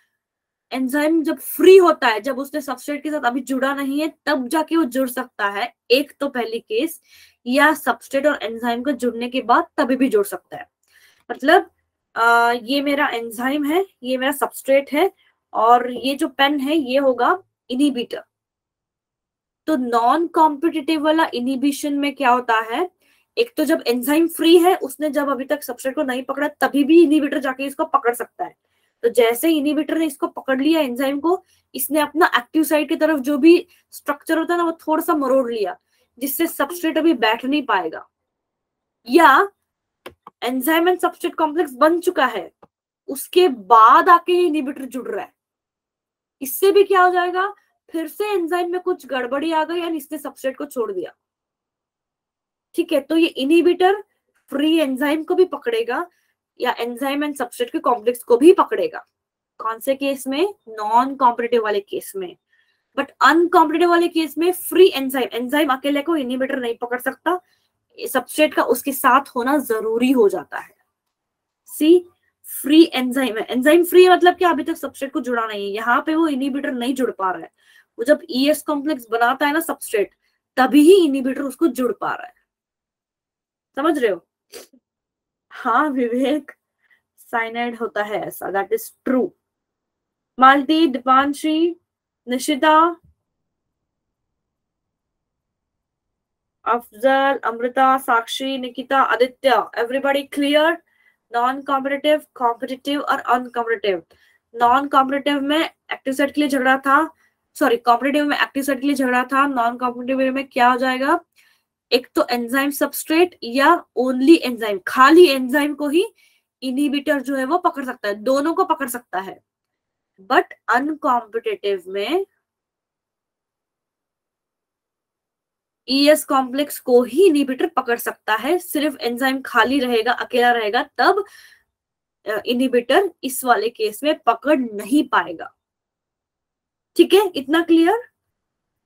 एंजाइम जब फ्री होता है, जब उसने सबस्ट्रेट के साथ अभी जुड़ा नहीं है, तब जाके वो जुड़ सकता है, एक तो पहली केस, या सबस्ट्रेट और एंजाइम का जुड़ने के बाद तभी भी जुड़ सकता है। मतलब ये मेरा एंजाइम है, ये मेरा सबस्ट्रेट है, और ये जो पेन है ये होगा इनहिबिटर। तो नॉन कॉम्पिटिटिव वाला इनहिबिशन में क्या होता है, एक तो जब एंजाइम फ्री है, उसने जब अभी तक सबस्ट्रेट को नहीं पकड़ा, तभी भी इनहिबिटर जाके इसको पकड़ सकता है। तो जैसे इनहिबिटर ने इसको पकड़ लिया एंजाइम को, इसने अपना एक्टिव साइट की तरफ जो भी स्ट्रक्चर होता है ना, वो थोड़ा सा मरोड़ लिया, जिससे सबस्ट्रेट अभी बैठ नहीं पाएगा, या एंजाइम एंड सबस्ट्रेट कॉम्प्लेक्स बन चुका है, उसके बाद आके इनहिबिटर जुड़ रहा है, इससे भी क्या हो जाएगा, फिर से एंजाइम में कुछ गड़बड़ी आ गई और इसने सबस्ट्रेट को छोड़ दिया। ठीक है, तो ये इनहिबिटर फ्री एंजाइम को भी पकड़ेगा, या एंजाइम एंड सबस्ट्रेट के कॉम्प्लेक्स को भी पकड़ेगा। कौन से केस में? नॉन कॉम्पिटिटिव वाले केस में। बट अनकॉम्पिटिटिव वाले केस में फ्री एंजाइम, एंजाइम अकेले को इनहिबिटर नहीं पकड़ सकता, सबस्ट्रेट का उसके साथ होना जरूरी हो जाता है। सी, फ्री एंजाइम है, एंजाइम फ्री मतलब क्या, अभी तक सबस्ट्रेट को जुड़ा नहीं है, यहाँ पे वो इनहिबिटर नहीं जुड़ पा रहा है, वो जब ईएस कॉम्प्लेक्स बनाता है ना सबस्ट्रेट, तभी ही इनहिबिटर उसको जुड़ पा रहा है। समझ रहे हो? हाँ विवेक, साइनाइड होता है ऐसा, that is true. Malti, Deepanshi, Nishita, Afzal, Amrita, Sakshi, Nikita, Aditya, everybody clear? Non competitive, competitive और अनकॉम्पिटिटिव। नॉन कॉम्पिटिटिव में एक्टिव साइट के लिए झगड़ा था, सॉरी कॉम्पिटिटिव में एक्टिव साइट के लिए झगड़ा था, नॉन कॉम्पिटिटिव में क्या हो जाएगा, एक तो एंजाइम सबस्ट्रेट, या ओनली एंजाइम, खाली एंजाइम को ही इनहिबिटर जो है वो पकड़ सकता है, दोनों को पकड़ सकता है। बट अनकॉम्पिटिटिव में ईएस कॉम्प्लेक्स को ही इनहिबिटर पकड़ सकता है, सिर्फ एंजाइम खाली रहेगा, अकेला रहेगा, तब इनहिबिटर इस वाले केस में पकड़ नहीं पाएगा। ठीक है, इतना क्लियर?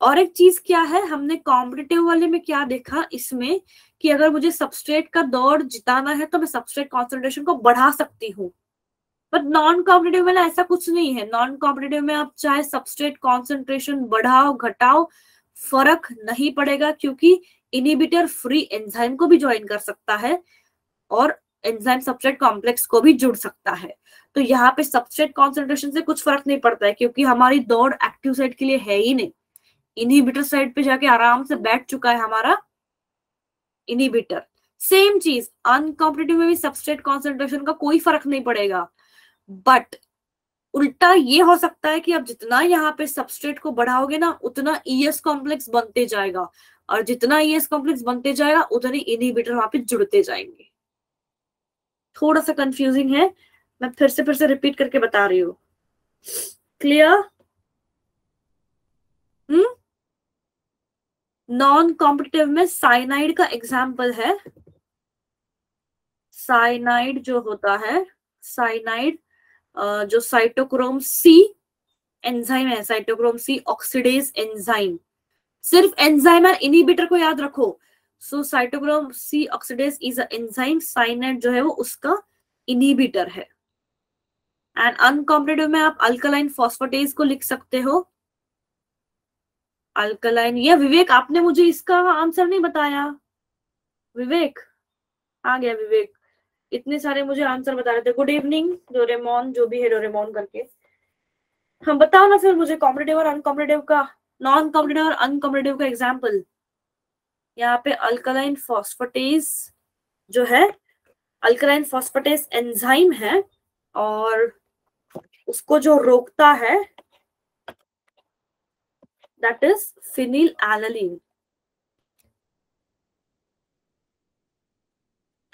और एक चीज क्या है, हमने कॉम्पिटिटिव वाले में क्या देखा इसमें, कि अगर मुझे सबस्ट्रेट का दौड़ जिताना है तो मैं सबस्ट्रेट कॉन्सेंट्रेशन को बढ़ा सकती हूँ, बट नॉन कॉम्पिटिटिव में ऐसा कुछ नहीं है। नॉन कॉम्पिटिटिव में आप चाहे सबस्ट्रेट कॉन्सेंट्रेशन बढ़ाओ घटाओ, फर्क नहीं पड़ेगा, क्योंकि इनहिबिटर फ्री एंजाइम को भी ज्वाइन कर सकता है और एंजाइम सबस्ट्रेट कॉम्प्लेक्स को भी जुड़ सकता है। तो यहाँ पे सबस्ट्रेट कॉन्सेंट्रेशन से कुछ फर्क नहीं पड़ता है, क्योंकि हमारी दौड़ एक्टिव साइट के लिए है ही नहीं, इनहिबिटर साइड पे जाके आराम से बैठ चुका है हमारा इनहिबिटर। सेम चीज अनकॉम्पिटिटिव में भी सबस्ट्रेट कॉन्सेंट्रेशन का कोई फर्क नहीं पड़ेगा, बट उल्टा ये हो सकता है कि अब जितना यहाँ पे सबस्ट्रेट को बढ़ाओगे ना, उतना ईएस कॉम्प्लेक्स बनते जाएगा, और जितना ईएस कॉम्प्लेक्स बनते जाएगा उतने इनहिबिटर वहां पे जुड़ते जाएंगे। थोड़ा सा कंफ्यूजिंग है, मैं फिर से रिपीट करके बता रही हूँ। क्लियर? नॉन कॉम्पिटिटिव में साइनाइड का एग्जाम्पल है, साइनाइड जो होता है, साइनाइड जो साइटोक्रोम सी एंजाइम है, साइटोक्रोम सी ऑक्सीडेज एंजाइम, सिर्फ एंजाइम और इनहिबिटर को याद रखो। So cytochrome C oxidase is a enzyme, cyanide जो है वो उसका इनहिबिटर है। एंड अनकॉम्पिटेटिव में आप अल्कलाइन फॉस्फेटेज को लिख सकते हो, अल्कलाइन। ये विवेक आपने मुझे इसका आंसर नहीं बताया। विवेक आ गया, विवेक इतने सारे मुझे आंसर बता रहे थे। गुड इवनिंग डोरेमोन, जो भी है डोरेमोन करके। हम बताओ ना फिर मुझे कॉम्पिटेटिव और अनकॉम्पिटेटिव का, नॉन कॉम्पिटेटिव और अनकॉम्पिटेटिव का एग्जाम्पल। यहाँ पे अल्कलाइन फॉस्फेटेज जो है, अल्कलाइन फॉस्फेटेज एंजाइम है और उसको जो रोकता है दैट इज फिनिलएलनिन।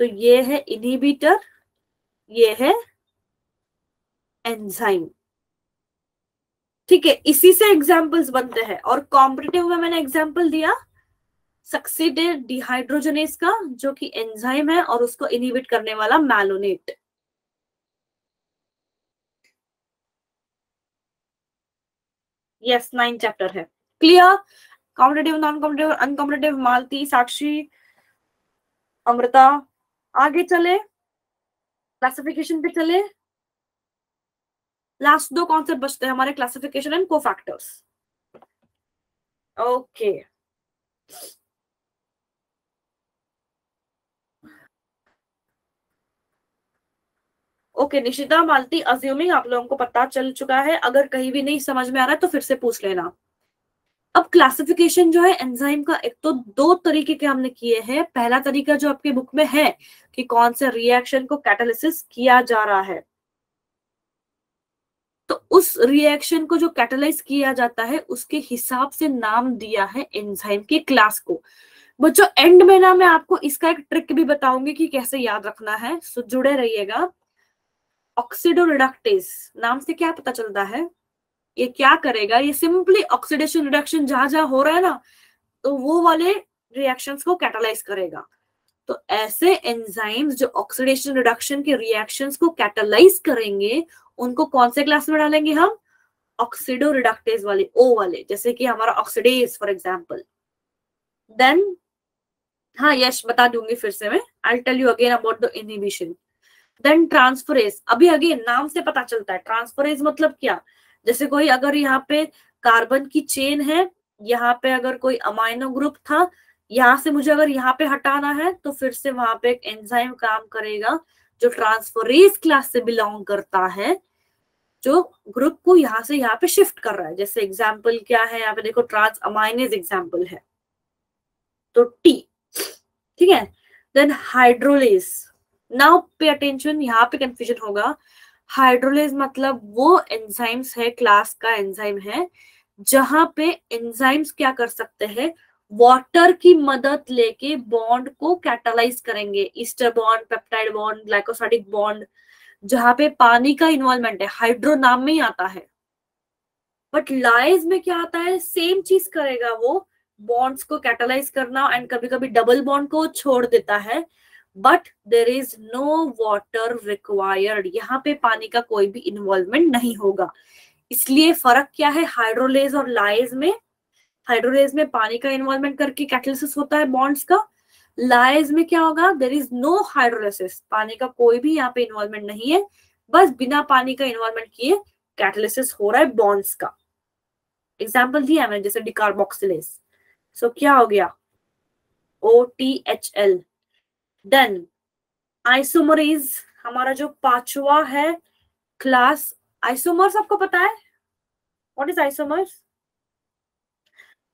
तो ये है इनहिबिटर, ये है एंजाइम। ठीक है, इसी से एग्जाम्पल्स बनते हैं। और कॉम्पिटिटिव में मैंने एग्जाम्पल दिया सक्सीडेड डिहाइड्रोजनेस का, जो कि एंजाइम है और उसको इनहिबिट करने वाला मैलोनेट। यस 9 चैप्टर है। Clear? Competitive, non competitive, uncompetitive. Malti, Sakshi, Amrita, आगे चले क्लासिफिकेशन पे चले। लास्ट 2 कॉन्सेप्ट बचते हैं हमारे, classification and cofactors. Okay okay Nishita, Malti, assuming आप लोगों को पता चल चुका है। अगर कहीं भी नहीं समझ में आ रहा है तो फिर से पूछ लेना। अब क्लासिफिकेशन जो है एंजाइम का, एक तो 2 तरीके के हमने किए हैं। पहला तरीका जो आपके बुक में है कि कौन से रिएक्शन को कैटालिसिस किया जा रहा है, तो उस रिएक्शन को जो कैटालाइज किया जाता है उसके हिसाब से नाम दिया है एंजाइम के क्लास को। बच्चों एंड में ना मैं आपको इसका एक ट्रिक भी बताऊंगी कि कैसे याद रखना है, सो जुड़े रहिएगा। ऑक्सीडोरिडक्टेज नाम से क्या पता चलता है, ये क्या करेगा, ये सिंपली ऑक्सीडेशन रिडक्शन जहां जहां हो रहा है ना, तो वो वाले रिएक्शंस को कैटालाइज करेगा। तो ऐसे एंजाइम्स जो ऑक्सीडेशन रिडक्शन के रिएक्शंस को कैटालाइज करेंगे, उनको कौन से क्लास में डालेंगे हम, ऑक्सीडोरिडक्टेज वाले, ओ वाले, जैसे कि हमारा ऑक्सीडेज फॉर एग्जांपल। देन हाँ यश बता दूंगी फिर से मैं, I tell you again about the inhibition. Then transferase, अभी अगेन नाम से पता चलता है ट्रांसफरेज मतलब क्या। जैसे कोई अगर यहाँ पे कार्बन की चेन है, यहाँ पे अगर कोई अमाइनो ग्रुप था, यहाँ से मुझे अगर यहाँ पे हटाना है तो फिर से वहां पे एक एंजाइम काम करेगा जो ट्रांसफरेज क्लास से बिलोंग करता है, जो ग्रुप को यहाँ से यहाँ पे शिफ्ट कर रहा है। जैसे एग्जाम्पल क्या है, यहाँ पे देखो ट्रांस अमाइनेज एग्जाम्पल है, तो टी। ठीक है, then hydrolase. Now pay attention, यहाँ पे कंफ्यूजन होगा। हाइड्रोलेज मतलब वो एंजाइम्स है, क्लास का एंजाइम है, जहां पे एंजाइम्स क्या कर सकते हैं, वाटर की मदद लेके बॉन्ड को कैटालाइज करेंगे। Ester bond, peptide bond, glycosidic bond, जहां पे पानी का इन्वॉल्वमेंट है, हाइड्रो नाम में ही आता है। बट लाइज में क्या आता है, सेम चीज करेगा वो, बॉन्ड्स को कैटालाइज करना, एंड कभी कभी डबल बॉन्ड को छोड़ देता है, but there is no water required, यहाँ पे पानी का कोई भी इन्वॉल्वमेंट नहीं होगा। इसलिए फर्क क्या है हाइड्रोलेज और लाइज में, हाइड्रोलेज में पानी का इन्वॉल्वमेंट करके कैटालिसिस होता है बॉन्ड्स का, लाइज में क्या होगा, देर इज नो हाइड्रोलिसिस, पानी का कोई भी यहाँ पे इन्वॉल्वमेंट नहीं है, बस बिना पानी का इन्वॉल्वमेंट किए कैटालिसिस हो रहा है बॉन्ड्स का। एग्जाम्पल दिया मैंने जैसे डिकार्बोक्सिलेज, सो क्या हो गया, OTHL। देन आइसोमरेज, हमारा जो 5वां है क्लास। आइसोमर्स आपको पता है, what is isomers?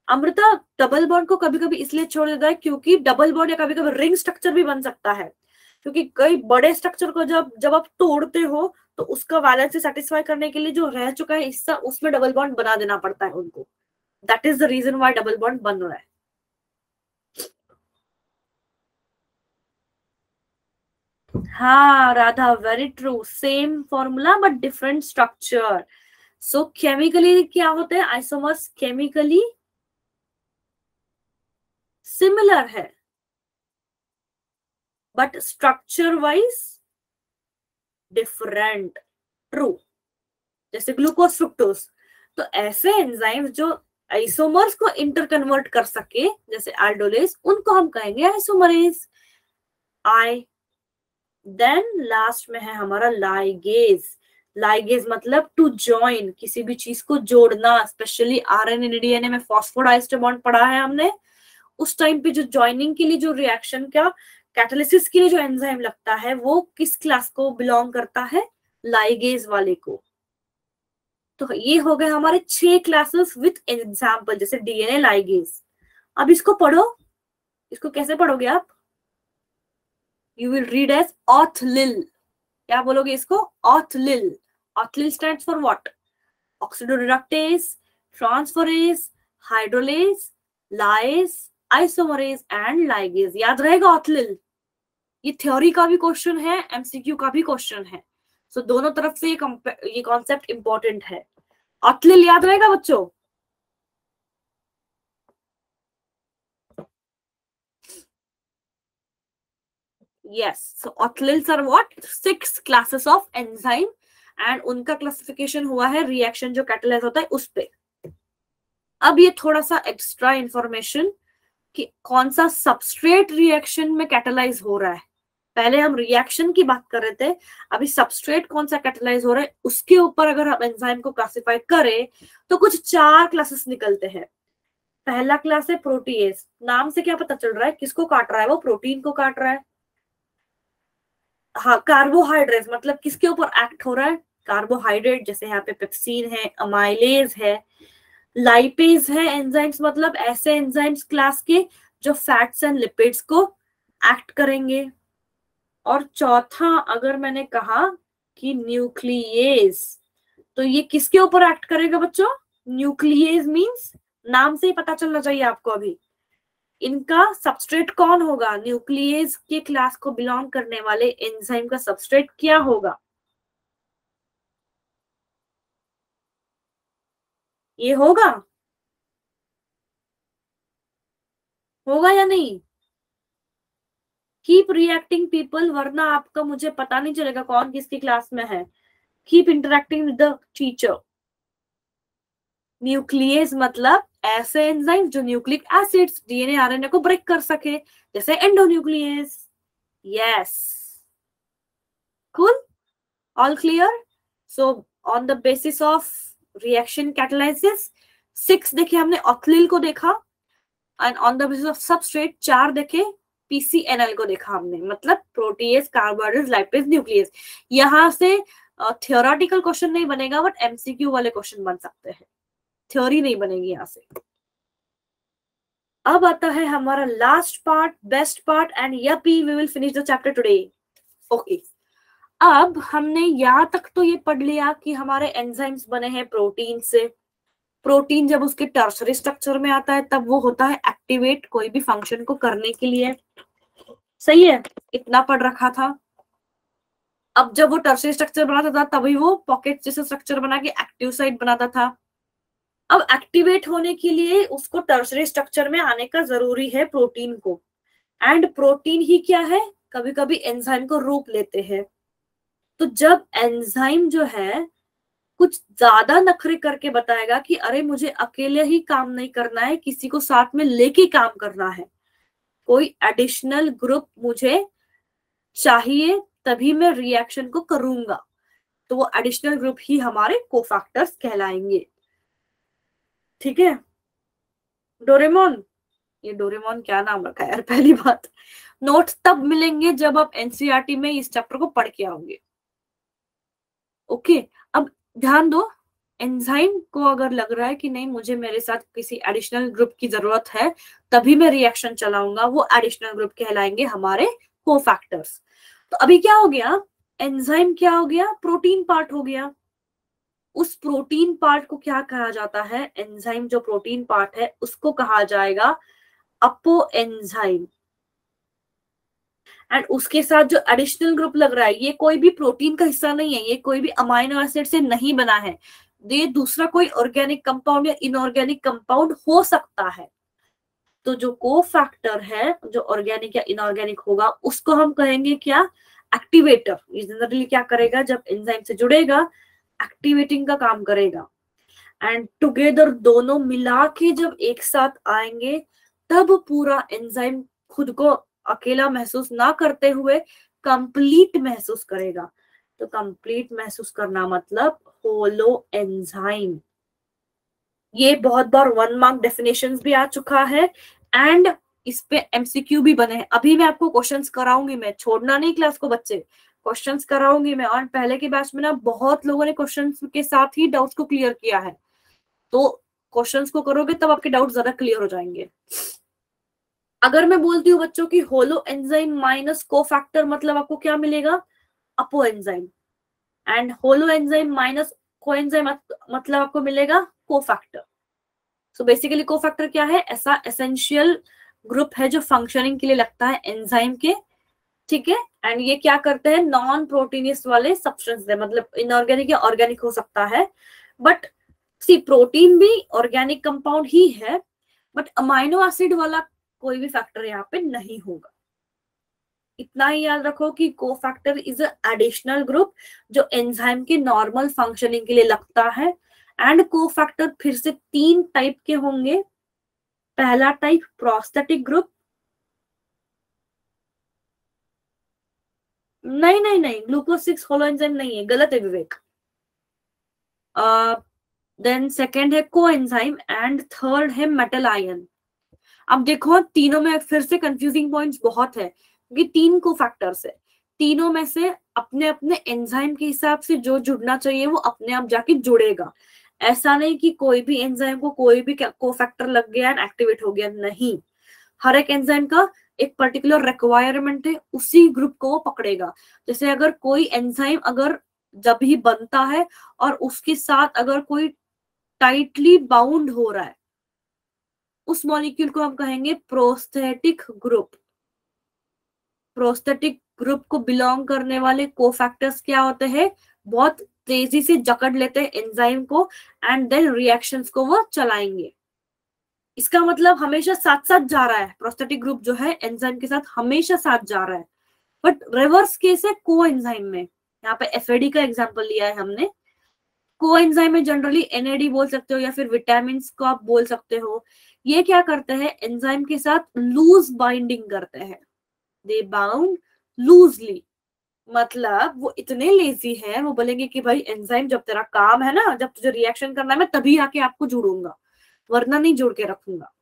Amrita, double bond को कभी कभी इसलिए छोड़ देता है क्योंकि डबल बॉन्ड या कभी कभी रिंग स्ट्रक्चर भी बन सकता है, क्योंकि कई बड़े स्ट्रक्चर को जब जब आप तोड़ते हो तो उसका वैलेंस सेटिस्फाई करने के लिए जो रह चुका है हिस्सा, उसमें डबल बॉन्ड बना देना पड़ता है उनको। That is the reason why double bond बन रहा है। हाँ Radha, very true, same formula but different structure. So chemically क्या होते हैं आइसोमर्स, केमिकली सिमिलर है but structure wise different. True, जैसे ग्लूकोज फ्रुक्टोज। तो ऐसे एंजाइम्स जो आइसोमर्स को इंटर कन्वर्ट कर सके, जैसे एल्डोलेज, उनको हम कहेंगे आइसोमरेज। आई। देन लास्ट में है हमारा लाइगेज। लाइगेज मतलब टू जॉइन, किसी भी चीज को जोड़ना, स्पेशली आरएनए डीएनए में फॉस्फोडाइस्टर बॉन्ड पढ़ा है हमने। उस टाइम पे जो ज्वाइनिंग के लिए जो रिएक्शन का कैटालिसिस के लिए जो एंजाइम लगता है वो किस क्लास को बिलोंग करता है, लाइगेज वाले को। तो ये हो गए हमारे 6 क्लासेस विथ एग्जाम्पल, जैसे डीएनए लाइगेज। अब इसको पढ़ो, इसको कैसे पढ़ोगे आप, you will read as OTHLIL. क्या बोलोगे इसको, OTHLIL. OTHLIL stands for what, oxidoreductase, transferase, hydrolase, lyase, isomerase and ligase. याद रहेगा ऑथलिल, ये थ्योरी का भी क्वेश्चन है, एमसीक्यू का भी क्वेश्चन है। सो दोनों तरफ से ये कॉन्सेप्ट इंपॉर्टेंट है। ऑथलिल याद रहेगा बच्चों, yes, so OTHLILs are what, 6 classes of enzyme and उनका क्लासिफिकेशन हुआ है रिएक्शन जो कैटलाइज होता है उस पे। अब ये थोड़ा सा एक्स्ट्रा इंफॉर्मेशन कि कौन सा सबस्ट्रेट रिएक्शन में कैटलाइज हो रहा है। पहले हम रिएक्शन की बात कर रहे थे, अभी सबस्ट्रेट कौन सा कैटलाइज हो रहा है उसके ऊपर अगर हम एंजाइम को क्लासिफाई करें तो कुछ 4 क्लासेस निकलते हैं। पहला क्लास है प्रोटीएज। नाम से क्या पता चल रहा है किसको काट रहा है, वो प्रोटीन को काट रहा है। हाँ, कार्बोहाइड्रेट मतलब किसके ऊपर एक्ट हो रहा है, कार्बोहाइड्रेट, जैसे यहाँ पे पेप्सिन है, अमाइलेज है, लाइपेज है। एंजाइम्स मतलब ऐसे एंजाइम्स क्लास के जो फैट्स एंड लिपिड्स को एक्ट करेंगे। और चौथा अगर मैंने कहा कि न्यूक्लियेज, तो ये किसके ऊपर एक्ट करेगा बच्चों, न्यूक्लियेज मींस नाम से ही पता चलना चाहिए आपको अभी, इनका सबस्ट्रेट कौन होगा, न्यूक्लियेज के क्लास को बिलोंग करने वाले एंजाइम का सबस्ट्रेट क्या होगा, ये होगा, होगा या नहीं। कीप रिएक्टिंग पीपल, वरना आपका मुझे पता नहीं चलेगा कौन किसकी क्लास में है। Keep interacting with the teacher. Nuclease मतलब ऐसे एंजाइम जो न्यूक्लिक एसिड्स डीएनए आरएनए को ब्रेक कर सके, जैसे endonuclease. Yes, cool, all clear. So on the basis of reaction catalysis 6 देखे हमने, ऑथलिल को देखा, and on the basis of substrate 4 देखे, पीसीएनएल को देखा हमने, मतलब प्रोटीएज, कार्बोहाइड्रेट, लाइपेज, न्यूक्लियस। यहाँ से थियोरेटिकल क्वेश्चन नहीं बनेगा बट एमसीक्यू वाले क्वेश्चन बन सकते हैं, थ्योरी नहीं बनेगी यहाँ से। अब आता है हमारा last part, best part, and यपी we will finish the chapter today. Okay, अब हमने यहाँ तक तो ये पढ़ लिया कि हमारे एंजाइम्स बने हैं प्रोटीन से। प्रोटीन जब उसके टर्शरी स्ट्रक्चर में आता है तब वो होता है एक्टिवेट, कोई भी फंक्शन को करने के लिए। सही है, इतना पढ़ रखा था। अब जब वो टर्शरी स्ट्रक्चर बनाता था तभी वो पॉकेट जैसे स्ट्रक्चर बना के एक्टिव साइट बनाता था। अब एक्टिवेट होने के लिए उसको टर्शरी स्ट्रक्चर में आने का जरूरी है प्रोटीन को, एंड प्रोटीन ही क्या है, कभी कभी एंजाइम को रूप लेते हैं। तो जब एंजाइम जो है कुछ ज्यादा नखरे करके बताएगा कि अरे मुझे अकेले ही काम नहीं करना है, किसी को साथ में लेके काम करना है, कोई एडिशनल ग्रुप मुझे चाहिए तभी मैं रिएक्शन को करूंगा, तो वो एडिशनल ग्रुप ही हमारे कोफैक्टर्स कहलाएंगे। ठीक है, डोरेमोन, ये डोरेमोन क्या नाम रखा है यार, पहली बात। नोट्स तब मिलेंगे जब आप एनसीईआरटी में इस चैप्टर को पढ़ के आओगे। ओके, अब ध्यान दो, एंजाइम को अगर लग रहा है कि नहीं मुझे मेरे साथ किसी एडिशनल ग्रुप की जरूरत है तभी मैं रिएक्शन चलाऊंगा, वो एडिशनल ग्रुप कहलाएंगे हमारे कोफैक्टर्स। तो अभी क्या हो गया, एंजाइम क्या हो गया, प्रोटीन पार्ट हो गया। उस प्रोटीन पार्ट को क्या कहा जाता है, एंजाइम जो प्रोटीन पार्ट है उसको कहा जाएगा अपो एंजाइम। एंड उसके साथ जो एडिशनल ग्रुप लग रहा है ये कोई भी प्रोटीन का हिस्सा नहीं है, ये कोई भी अमाइनो एसिड से नहीं बना है, ये दूसरा कोई ऑर्गेनिक कंपाउंड या इनऑर्गेनिक कंपाउंड हो सकता है। तो जो कोफैक्टर है जो ऑर्गेनिक या इनऑर्गेनिक होगा उसको हम कहेंगे क्या, एक्टिवेटर। ये जनरली क्या करेगा, जब एंजाइम से जुड़ेगा एक्टिवेटिंग का काम करेगा। एंड टुगेदर दोनों मिला के जब एक साथ आएंगे तब पूरा एंजाइम खुद को अकेला महसूस ना करते हुए कंप्लीट महसूस करेगा। तो कंप्लीट महसूस करना मतलब होलो एंजाइम। ये बहुत बार 1 मार्क डेफिनेशन भी आ चुका है एंड इस पे एमसीक्यू भी बने हैं। अभी मैं आपको क्वेश्चंस कराऊंगी, मैं छोड़ना नहीं क्लास को बच्चे, क्वेश्चंस कराऊंगी मैं। और पहले के बैच में ना बहुत लोगों ने क्वेश्चंस के साथ ही डाउट्स को क्लियर किया है, तो क्वेश्चंस को करोगे तब आपके डाउट ज्यादा क्लियर हो जाएंगे। अगर मैं बोलती हूँ बच्चों की होलो एंजाइम माइनस कोफैक्टर मतलब आपको क्या मिलेगा? Apo enzyme. And holo enzyme minus coenzyme मतलब आपको मिलेगा कोफैक्टर। सो बेसिकली कोफैक्टर क्या है? ऐसा एसेंशियल ग्रुप है जो फंक्शनिंग के लिए लगता है एंजाइम के, ठीक है। एंड ये क्या करते हैं? नॉन प्रोटीनियस वाले सब्सटेंस है, मतलब इनऑर्गेनिक या ऑर्गेनिक हो सकता है। बट सी प्रोटीन भी ऑर्गेनिक कंपाउंड ही है, बट अमाइनो एसिड वाला कोई भी फैक्टर यहाँ पे नहीं होगा। इतना ही याद रखो कि कोफैक्टर इज एडिशनल ग्रुप जो एंजाइम के नॉर्मल फंक्शनिंग के लिए लगता है। एंड कोफैक्टर फिर से 3 टाइप के होंगे। पहला टाइप प्रोस्थेटिक ग्रुप, नहीं नहीं नहीं, ग्लूकोज 6 होलो एंजाइम नहीं है, गलत है विवेक। देन सेकेंड है कोएंजाइम एंड थर्ड है मेटल आयन। अब देखो तीनों में फिर से कंफ्यूजिंग पॉइंट्स बहुत है क्योंकि 3 को फैक्टर्स है, तीनों में से अपने अपने एंजाइम के हिसाब से जो जुड़ना चाहिए वो अपने आप जाके जुड़ेगा। ऐसा नहीं कि कोई भी एंजाइम को कोई भी को फैक्टर लग गया एंड एक्टिवेट हो गया, नहीं। हर एक एंजाइम का एक पर्टिकुलर रिक्वायरमेंट है, उसी ग्रुप को वो पकड़ेगा। जैसे अगर कोई एंजाइम अगर जब ही बनता है और उसके साथ अगर कोई टाइटली बाउंड हो रहा है, उस मॉलिक्यूल को हम कहेंगे प्रोस्थेटिक ग्रुप। प्रोस्थेटिक ग्रुप को बिलोंग करने वाले कोफैक्टर्स क्या होते हैं? बहुत तेजी से जकड़ लेते हैं एंजाइम को एंड देन रिएक्शंस को वो चलाएंगे। इसका मतलब हमेशा साथ साथ जा रहा है, प्रोस्थेटिक ग्रुप जो है एंजाइम के साथ हमेशा साथ जा रहा है। बट रिवर्स केस है को एंजाइम में, यहाँ पे एफएडी का एग्जांपल लिया है हमने। को एंजाइम में जनरली एनएडी बोल सकते हो या फिर विटामिन को आप बोल सकते हो। ये क्या करते हैं? एंजाइम के साथ लूज बाइंडिंग करते हैं, दे बाउंड लूजली। मतलब वो इतने लेजी है, वो बोलेंगे कि भाई एंजाइम जब तेरा काम है ना, जब तुझे रिएक्शन करना है मैं तभी आके आपको जोड़ूंगा, वरना नहीं जोड़ के रखूंगा।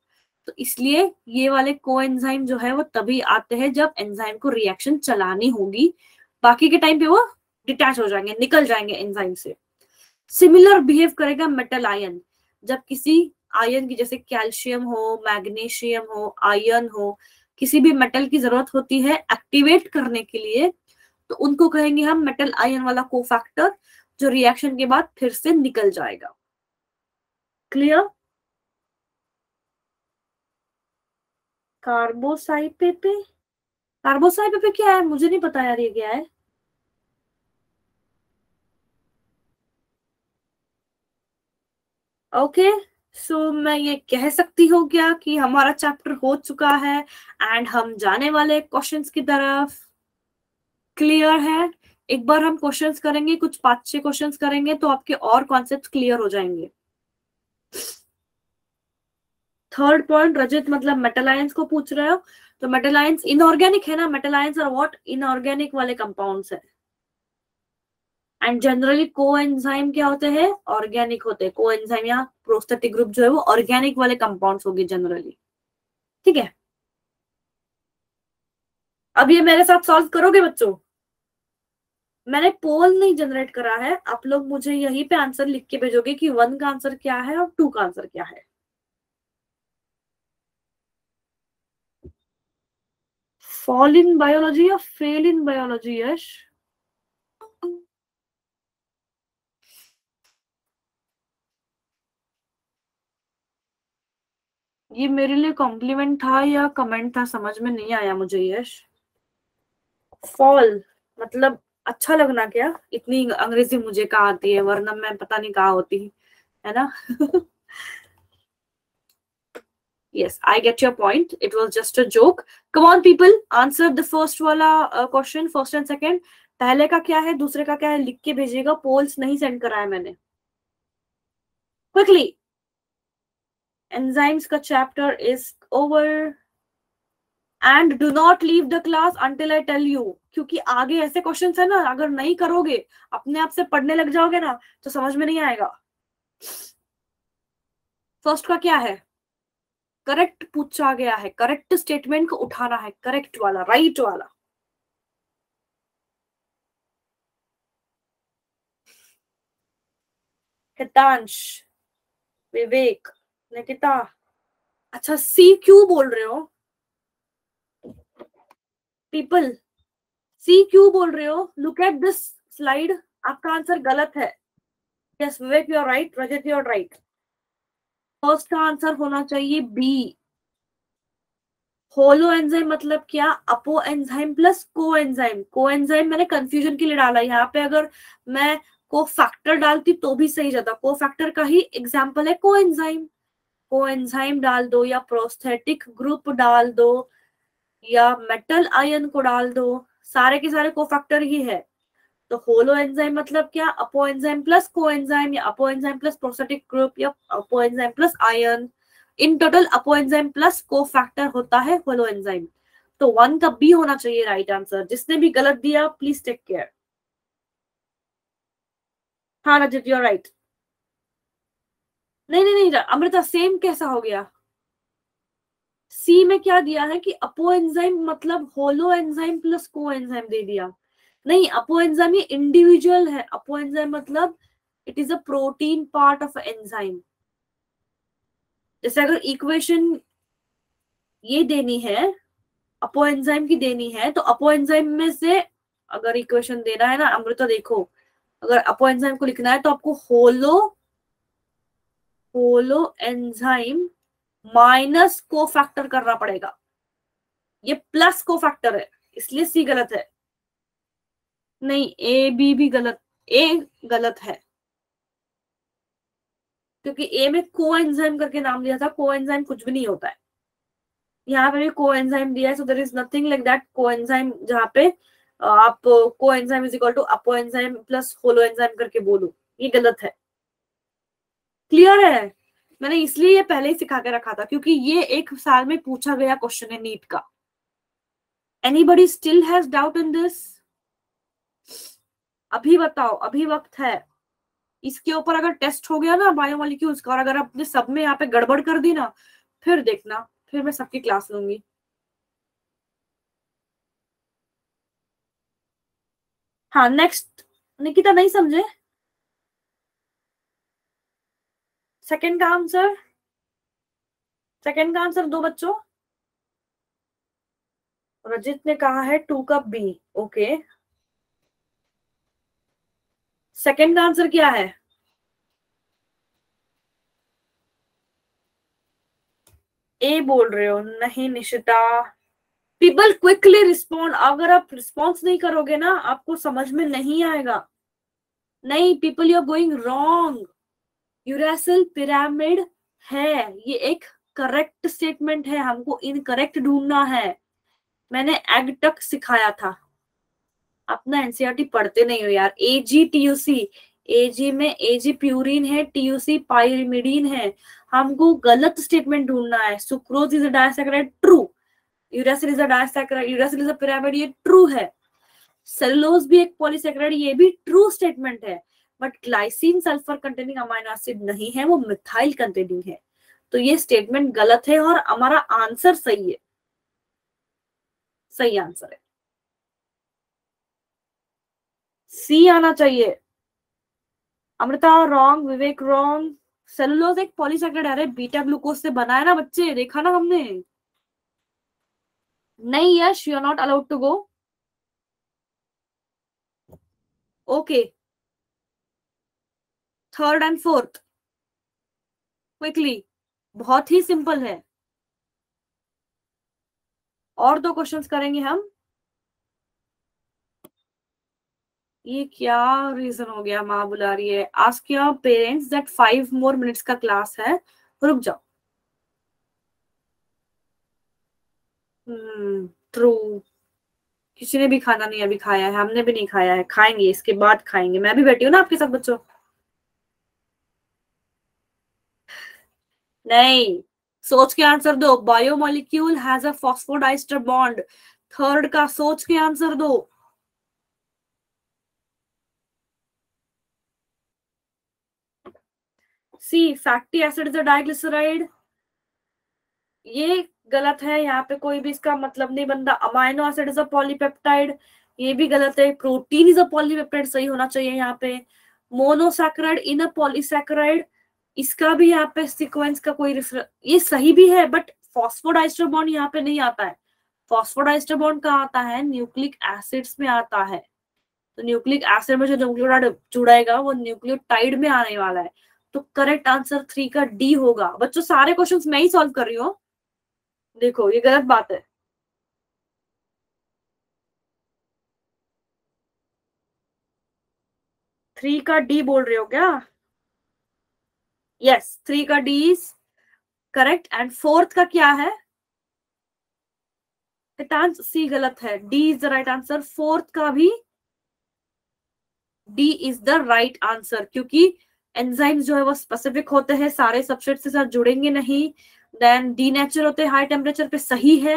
तो इसलिए ये वाले कोएंजाइम जो है वो तभी आते हैं जब एंजाइम को रिएक्शन चलानी होगी, बाकी के टाइम पे वो डिटैच हो जाएंगे, निकल जाएंगे एंजाइम से। सिमिलर बिहेव करेगा मेटल आयन। जब किसी आयन की, जैसे कैल्शियम हो, मैग्नीशियम हो, आयन हो, किसी भी मेटल की जरूरत होती है एक्टिवेट करने के लिए, तो उनको कहेंगे हम मेटल आयन वाला कोफैक्टर, जो रिएक्शन के बाद फिर से निकल जाएगा। क्लियर? कार्बोसाइपेपे, कार्बोसाइपेपे क्या है? मुझे नहीं पता यार ये क्या है। ओके, सो मैं ये कह सकती हूँ क्या कि हमारा चैप्टर हो चुका है एंड हम जाने वाले क्वेश्चंस की तरफ। क्लियर है? एक बार हम क्वेश्चंस करेंगे, कुछ 5-6 क्वेश्चंस करेंगे तो आपके और कॉन्सेप्ट क्लियर हो जाएंगे। थर्ड पॉइंट रजत, मतलब मेटल आयंस को पूछ रहे हो, तो मेटल आयंस इनऑर्गेनिक है ना, मेटल आयंस और व्हाट इनऑर्गेनिक वाले कंपाउंड्स है। एंड जनरली कोएंजाइम क्या होते हैं? ऑर्गेनिक होते हैं। कोएंजाइम या प्रोस्थेटिक ग्रुप जो है वो ऑर्गेनिक वाले कंपाउंड्स होंगे जनरली, ठीक है। अब ये मेरे साथ सॉल्व करोगे बच्चों? मैंने पोल नहीं जनरेट करा है, आप लोग मुझे यहीं पे आंसर लिख के भेजोगे कि 1 का आंसर क्या है और 2 का आंसर क्या है। फॉल इन बायोलॉजी या फेल इन बायोलॉजी? यश, ये मेरे लिए कॉम्प्लीमेंट था या कमेंट था, समझ में नहीं आया मुझे। यश, फॉल मतलब अच्छा लगना क्या? इतनी अंग्रेजी मुझे कहाँ आती है, वरना मैं पता नहीं कहाँ होती है ना। Yes, I get your point. It was just a joke. Come on, people, answer the first वाला question, first and second. पहले का क्या है, दूसरे का क्या है, लिख के भेजिएगा। पोल्स नहीं सेंड करा है मैंने। Quickly, enzymes का chapter is over and do not leave the class until I tell you, क्योंकि आगे ऐसे क्वेश्चन है ना, अगर नहीं करोगे, अपने आप से पढ़ने लग जाओगे ना, तो समझ में नहीं आएगा। फर्स्ट का क्या है, करेक्ट पूछा गया है, करेक्ट स्टेटमेंट को उठाना है, करेक्ट वाला, राइट वाला। हितांश, विवेक, निकिता, अच्छा सी क्यों बोल रहे हो पीपल, सी क्यों बोल रहे हो? लुक एट दिस स्लाइड, आपका आंसर गलत है। Yes Vivek you are right, Rajat you are right. First का आंसर होना चाहिए बी। होलो एंजाइम मतलब क्या, apoenzyme plus coenzyme. Coenzyme मैंने कंफ्यूजन के लिए डाला, यहाँ पे अगर मैं को फैक्टर डालती तो भी सही जाता, को फैक्टर का ही एग्जाम्पल है को एंजाइम। को एंजाइम डाल दो या प्रोस्थेटिक ग्रुप डाल दो या मेटल आयन को डाल दो, सारे के सारे को फैक्टर ही है। तो होलो एंजाइम मतलब क्या, apoenzyme plus coenzyme या apoenzyme plus prosthetic group या apoenzyme plus ion. In total apoenzyme plus cofactor होता है होलो एंजाइम। तो 1 का बी होना चाहिए राइट आंसर। जिसने भी गलत दिया प्लीज टेक केयर। हाँ रजित यू आर राइट। नहीं नहीं नहीं अमृता, सेम कैसा हो गया? सी में क्या दिया है कि अपो एंजाइम मतलब होलो एंजाइम प्लस को एंजाइम दे दिया। नहीं, अपो एंजाइम ये इंडिविजुअल है, अपो एंजाइम मतलब it is a protein part of enzyme. जैसे अगर इक्वेशन ये देनी है, अपो एंजाइम की देनी है, तो अपो एंजाइम में से अगर इक्वेशन देना है ना अमृता, देखो अगर अपो एंजाइम को लिखना है तो आपको होलो होलो एंजाइम माइनस को फैक्टर करना पड़ेगा। ये प्लस को फैक्टर है, इसलिए सी गलत है। नहीं, ए बी भी गलत, ए गलत है, क्योंकि ए में को एंजाइम करके नाम दिया था, को एंजाइम कुछ भी नहीं होता है। यहाँ पे भी को एंजाइम दिया है, so there is nothing like that coenzyme, जहाँ पे आप coenzyme is equal to apoenzyme plus holoenzyme करके बोलो, ये गलत है। क्लियर है? मैंने इसलिए ये पहले ही सिखा के रखा था, क्योंकि ये एक साल में पूछा गया क्वेश्चन है नीट का। Anybody still has doubt in this? अभी बताओ, अभी वक्त है। इसके ऊपर अगर टेस्ट हो गया ना बायोमोलिक्यूल्स का, और अगर आपने सब में यहाँ पे गड़बड़ कर दी ना, फिर देखना, फिर मैं सबकी क्लास लूंगी। हाँ नेक्स्ट, निकिता नहीं समझे? सेकंड का आंसर, सेकंड का आंसर दो बच्चों। रजित ने कहा है 2 का बी, ओके। सेकंड का आंसर क्या है? ए बोल रहे हो? नहीं निशिता। पीपल क्विकली रिस्पॉन्ड, अगर आप रिस्पॉन्स नहीं करोगे ना आपको समझ में नहीं आएगा। नहीं people, you are going wrong. Uracil pyrimidine है, ये एक करेक्ट स्टेटमेंट है, हमको इनकरेक्ट ढूंढना है। मैंने एग तक सिखाया था। अपना एनसीईआरटी पढ़ते नहीं हो यार। एजी टीयूसी, एजी में एजी प्यूरिन है, टीयूसी पाइरिमिडीन है। हमको गलत स्टेटमेंट ढूंढना है। Sucrose is a disaccharide, true. Uracil is a disaccharide, uracil is a pyramid, ये ट्रू है। सेलुलोज भी एक पॉलीसैकेराइड, ये भी ट्रू स्टेटमेंट है। But glycine sulphur containing amino acid नहीं है, वो मिथाइल कंटेनिंग है। तो ये स्टेटमेंट गलत है और हमारा आंसर सही है, सही आंसर है सी आना चाहिए। Amrita wrong, Vivek wrong. Cellulose एक पॉलीसैकेराइड है, बीटा ग्लूकोज से बना है ना बच्चे, देखा ना हमने। नहीं Yash, you are not allowed to go. Okay, third and fourth quickly, बहुत ही सिंपल है। और दो क्वेश्चंस करेंगे हम। ये क्या रीजन हो गया, माँ बुला रही है। Ask your parents that 5 more minutes का क्लास है, रुक जाओ। ट्रू। किसी ने भी खाना नहीं अभी खाया है, हमने भी नहीं खाया है, खाएंगे इसके बाद खाएंगे। मैं भी बैठी हूँ ना आपके साथ बच्चों। नहीं, सोच के आंसर दो। Biomolecule has a phosphodiester bond. Third का सोच के आंसर दो। C fatty acid is a diglyceride. ये गलत है, यहाँ पे कोई भी इसका मतलब नहीं बनता। Amino acid is a polypeptide, ये भी गलत है। प्रोटीन इज अ पॉलीपेप्टाइड सही होना चाहिए यहाँ पे। मोनोसैकेराइड इन अ पॉलीसैकेराइड, इसका भी यहाँ पे सीक्वेंस का कोई ये सही भी है, बट फॉस्फोडाइस्टर बॉन्ड यहाँ पे नहीं आता है। फॉस्फोडाइस्टर बॉन्ड कहाँ आता है? न्यूक्लिक एसिड्स में आता है। तो न्यूक्लिक एसिड में जो न्यूक्लियोटाइड जुड़ेगा वो न्यूक्लियोटाइड में आने वाला है। तो करेक्ट आंसर 3 का डी होगा। बच्चों सारे क्वेश्चंस मैं ही सॉल्व कर रही हूँ, देखो ये गलत बात है। 3 का डी बोल रहे हो क्या? यस, 3 का D is correct. And fourth का क्या है? सी गलत है, D is the right answer. Fourth का भी D is the right answer, क्योंकि एंजाइम्स जो है वो स्पेसिफिक होते हैं, सारे सबस्ट्रेट के साथ जुड़ेंगे नहीं। देन डी नेचर होते हैं हाई टेम्परेचर पे, सही है।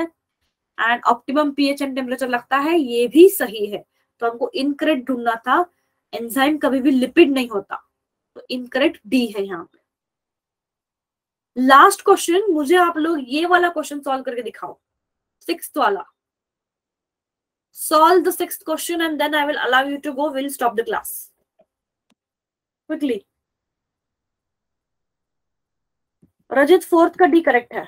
And optimum pH and temperature लगता है, ये भी सही है। तो हमको इनकरेक्ट ढूंढना था। एंजाइम कभी भी लिपिड नहीं होता, तो इनकरेक्ट डी है यहाँ पे। लास्ट क्वेश्चन, मुझे आप लोग ये वाला क्वेश्चन सॉल्व करके दिखाओ, 6th वाला। Solve the 6th question and then I will allow you to go. We'll stop the class quickly. Rajit, 4th का डी करेक्ट है।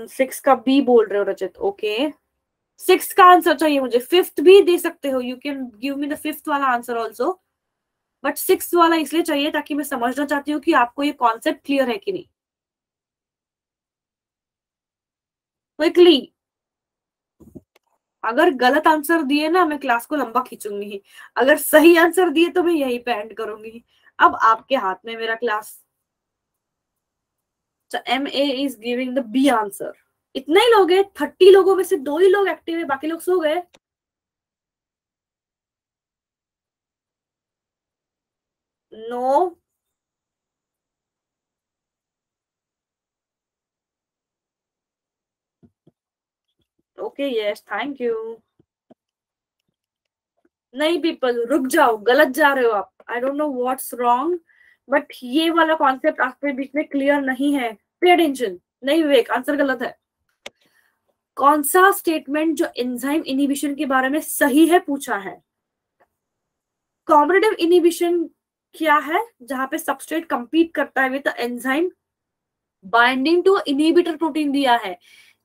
सिक्स का बी बोल रहे हो रजित, ओके। 6th का आंसर चाहिए मुझे। 5th भी दे सकते हो, you can give me the 5th वाला आंसर ऑल्सो, बट 6th वाला इसलिए चाहिए ताकि मैं समझना चाहती हूँ कि आपको ये कॉन्सेप्ट क्लियर है कि नहीं। क्विकली, अगर गलत आंसर दिए ना मैं क्लास को लंबा खींचूंगी, अगर सही आंसर दिए तो मैं यहीं पे एंड करूंगी। अब आपके हाथ में मेरा class. So MA is giving the B answer. इतने ही लोग हैं, 30 लोगों में से 2 ही लोग एक्टिव है, बाकी लोग सो गए। No, okay, yes, thank you. नहीं पीपल, रुक जाओ, गलत जा रहे हो आप। I don't know what's wrong, but ये वाला कॉन्सेप्ट आपके बीच में क्लियर नहीं है। Pay attention. नहीं विवेक, आंसर गलत है। कौन सा स्टेटमेंट जो एंजाइम इनिबिशन के बारे में सही है पूछा है? कॉम्पिटिटिव इनिबिशन क्या है? जहां पे सबस्ट्रेट कंपीट करता है with enzyme binding to inhibitor protein दिया है,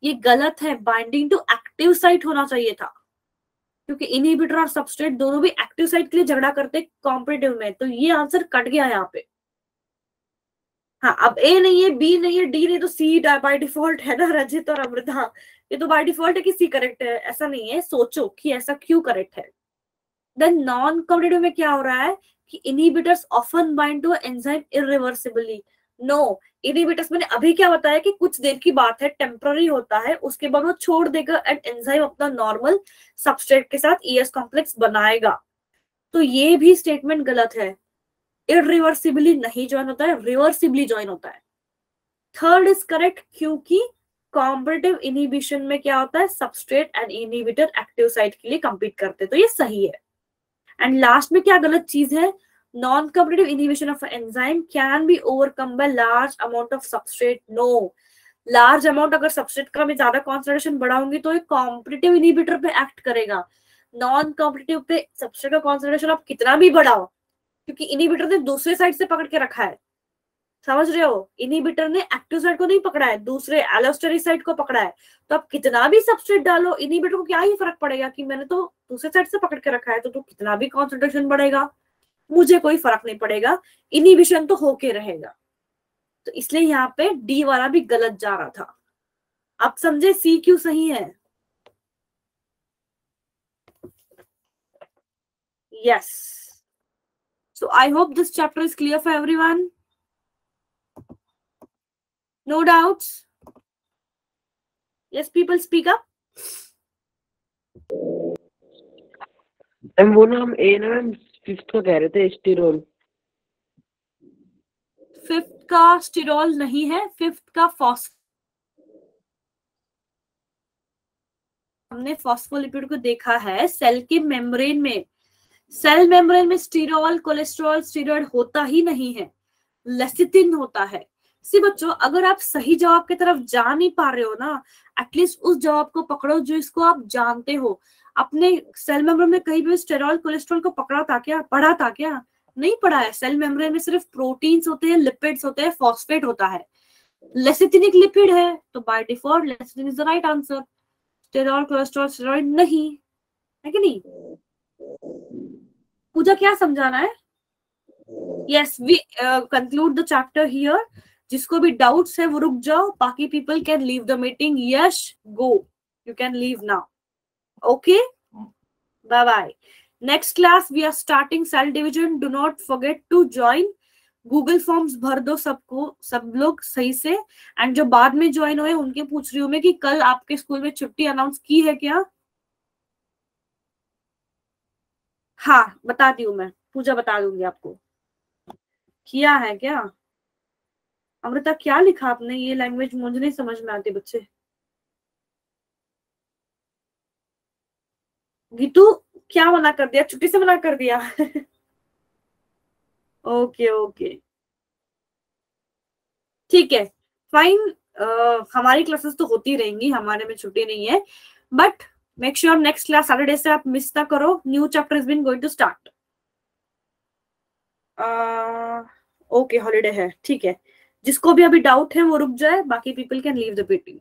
ये गलत है। बाइंडिंग टू एक्टिव साइट होना चाहिए था, क्योंकि इनिबिटर और सबस्ट्रेट दोनों भी एक्टिव साइट के लिए झगड़ा करते कॉम्पिटिटिव में, तो ये आंसर कट गया यहाँ पे। हाँ, अब ए नहीं है, बी नहीं है, डी नहीं, तो सी बाय डिफॉल्ट है ना रजित और अमृता। ये तो बाय डिफॉल्ट है कि सी करेक्ट है, ऐसा नहीं है। सोचो कि ऐसा क्यों करेक्ट है। देन नॉन कॉम्पिटिटिव में क्या हो रहा है कि inhibitors often bind to enzyme irreversibly. No, inhibitors मैंने अभी क्या बताया कि कुछ देर की बात है, टेम्पररी होता है, उसके बाद वो छोड़ देगा एंड एंजाइम अपना नॉर्मल सबस्ट्रेट के साथ ईएस कॉम्प्लेक्स बनाएगा। तो ये भी स्टेटमेंट गलत है। इरिवर्सिबली नहीं ज्वाइन होता है, रिवर्सिबली ज्वाइन होता है। थर्ड इज करेक्ट, क्योंकि कॉम्पिटिटिव इनिबिशन में क्या होता है, substrate and inhibitor active site के लिए कंपीट करते हैं, तो ये सही है। एंड लास्ट में क्या गलत चीज है? Non competitive inhibition of enzyme can be overcome by large amount of substrate. No, large amount अगर सबस्ट्रेट का मैं ज्यादा कॉन्सेंट्रेशन बढ़ाऊंगी तो एक कॉम्पिटिटिव इनिबिटर पे एक्ट करेगा। नॉन कॉम्पिटिटिव पे सबस्ट्रेट का कॉन्सेंट्रेशन आप कितना भी बढ़ाओ, क्योंकि इनिबिटर ने दूसरे साइड से पकड़ के रखा है, समझ रहे हो? इनिबिटर ने एक्टिव साइड को नहीं पकड़ा है, दूसरे एलोस्टेरिक साइड को पकड़ा है। तो आप कितना भी सबस्ट्रेट डालो, इनिबिटर को क्या ही फर्क पड़ेगा कि मैंने तो दूसरे साइड से पकड़ के रखा है, तो कितना भी कॉन्सेंट्रेशन बढ़ेगा मुझे कोई फर्क नहीं पड़ेगा, इनिबिशन तो होके रहेगा। तो इसलिए यहाँ पे डी वाला भी गलत जा रहा था। आप समझे सी क्यों सही है? Yes, so I hope this chapter is clear for everyone. No doubts? Yes people, speak up. Ma'am वो ना हम ए ना मैम फिफ्थ का कह रहे थे स्टीरोल। फिफ्थ का स्टिरॉल नहीं है, फिफ्थ का हमने फॉस्फोलिपिड को देखा है सेल के मेम्ब्रेन में। सेल मेम्ब्रेन में स्टीरॉल, कोलेस्ट्रॉल, स्टीरॉयड होता ही नहीं है, लेसिथिन होता है। सी बच्चों, अगर आप सही जवाब की तरफ जा नहीं पा रहे हो ना, एटलीस्ट उस जवाब को पकड़ो जो इसको आप जानते हो। अपने सेल मेम्ब्रेन में कहीं भी स्टेरॉल, कोलेस्ट्रॉल को पकड़ा था क्या, पढ़ा था क्या? नहीं पढ़ा है। सेल मेम्ब्रेन में सिर्फ प्रोटीन्स होते हैं, लिपिड्स होते हैं, फॉस्फेट होता है। लेसिथिनिक लिपिड है तो by default lecithin is the right answer. Sterol, cholesterol, steroid नहीं है कि नहीं? पूजा क्या समझाना है? Yes, we conclude the chapter here. जिसको भी डाउट्स है वो रुक जाओ, बाकी people can leave the meeting. Yash, go, you can leave now. Okay, bye bye. Next class we are starting cell division. Do not forget to join. Google forms भर दो सबको, सब लोग सही से। एंड जो बाद में ज्वाइन हुए उनके पूछ रही हूँ मैं कि कल आपके स्कूल में छुट्टी अनाउंस की है क्या? हाँ, बता दी हूँ मैं, पूजा बता दूंगी आपको। किया है क्या? अमृता क्या लिखा आपने? ये लैंग्वेज मुझे नहीं समझ में आती बच्चे। गीतू, क्या मना कर दिया? छुट्टी से मना कर दिया? ओके ओके, ठीक है, फाइन। हमारी क्लासेस तो होती रहेंगी, हमारे में छुट्टी नहीं है। But make sure next class Saturday से आप मिस ना करो। New chapter is been going to start. Okay, holiday है, ठीक है। जिसको भी अभी डाउट है वो रुक जाए, बाकी people can leave the meeting.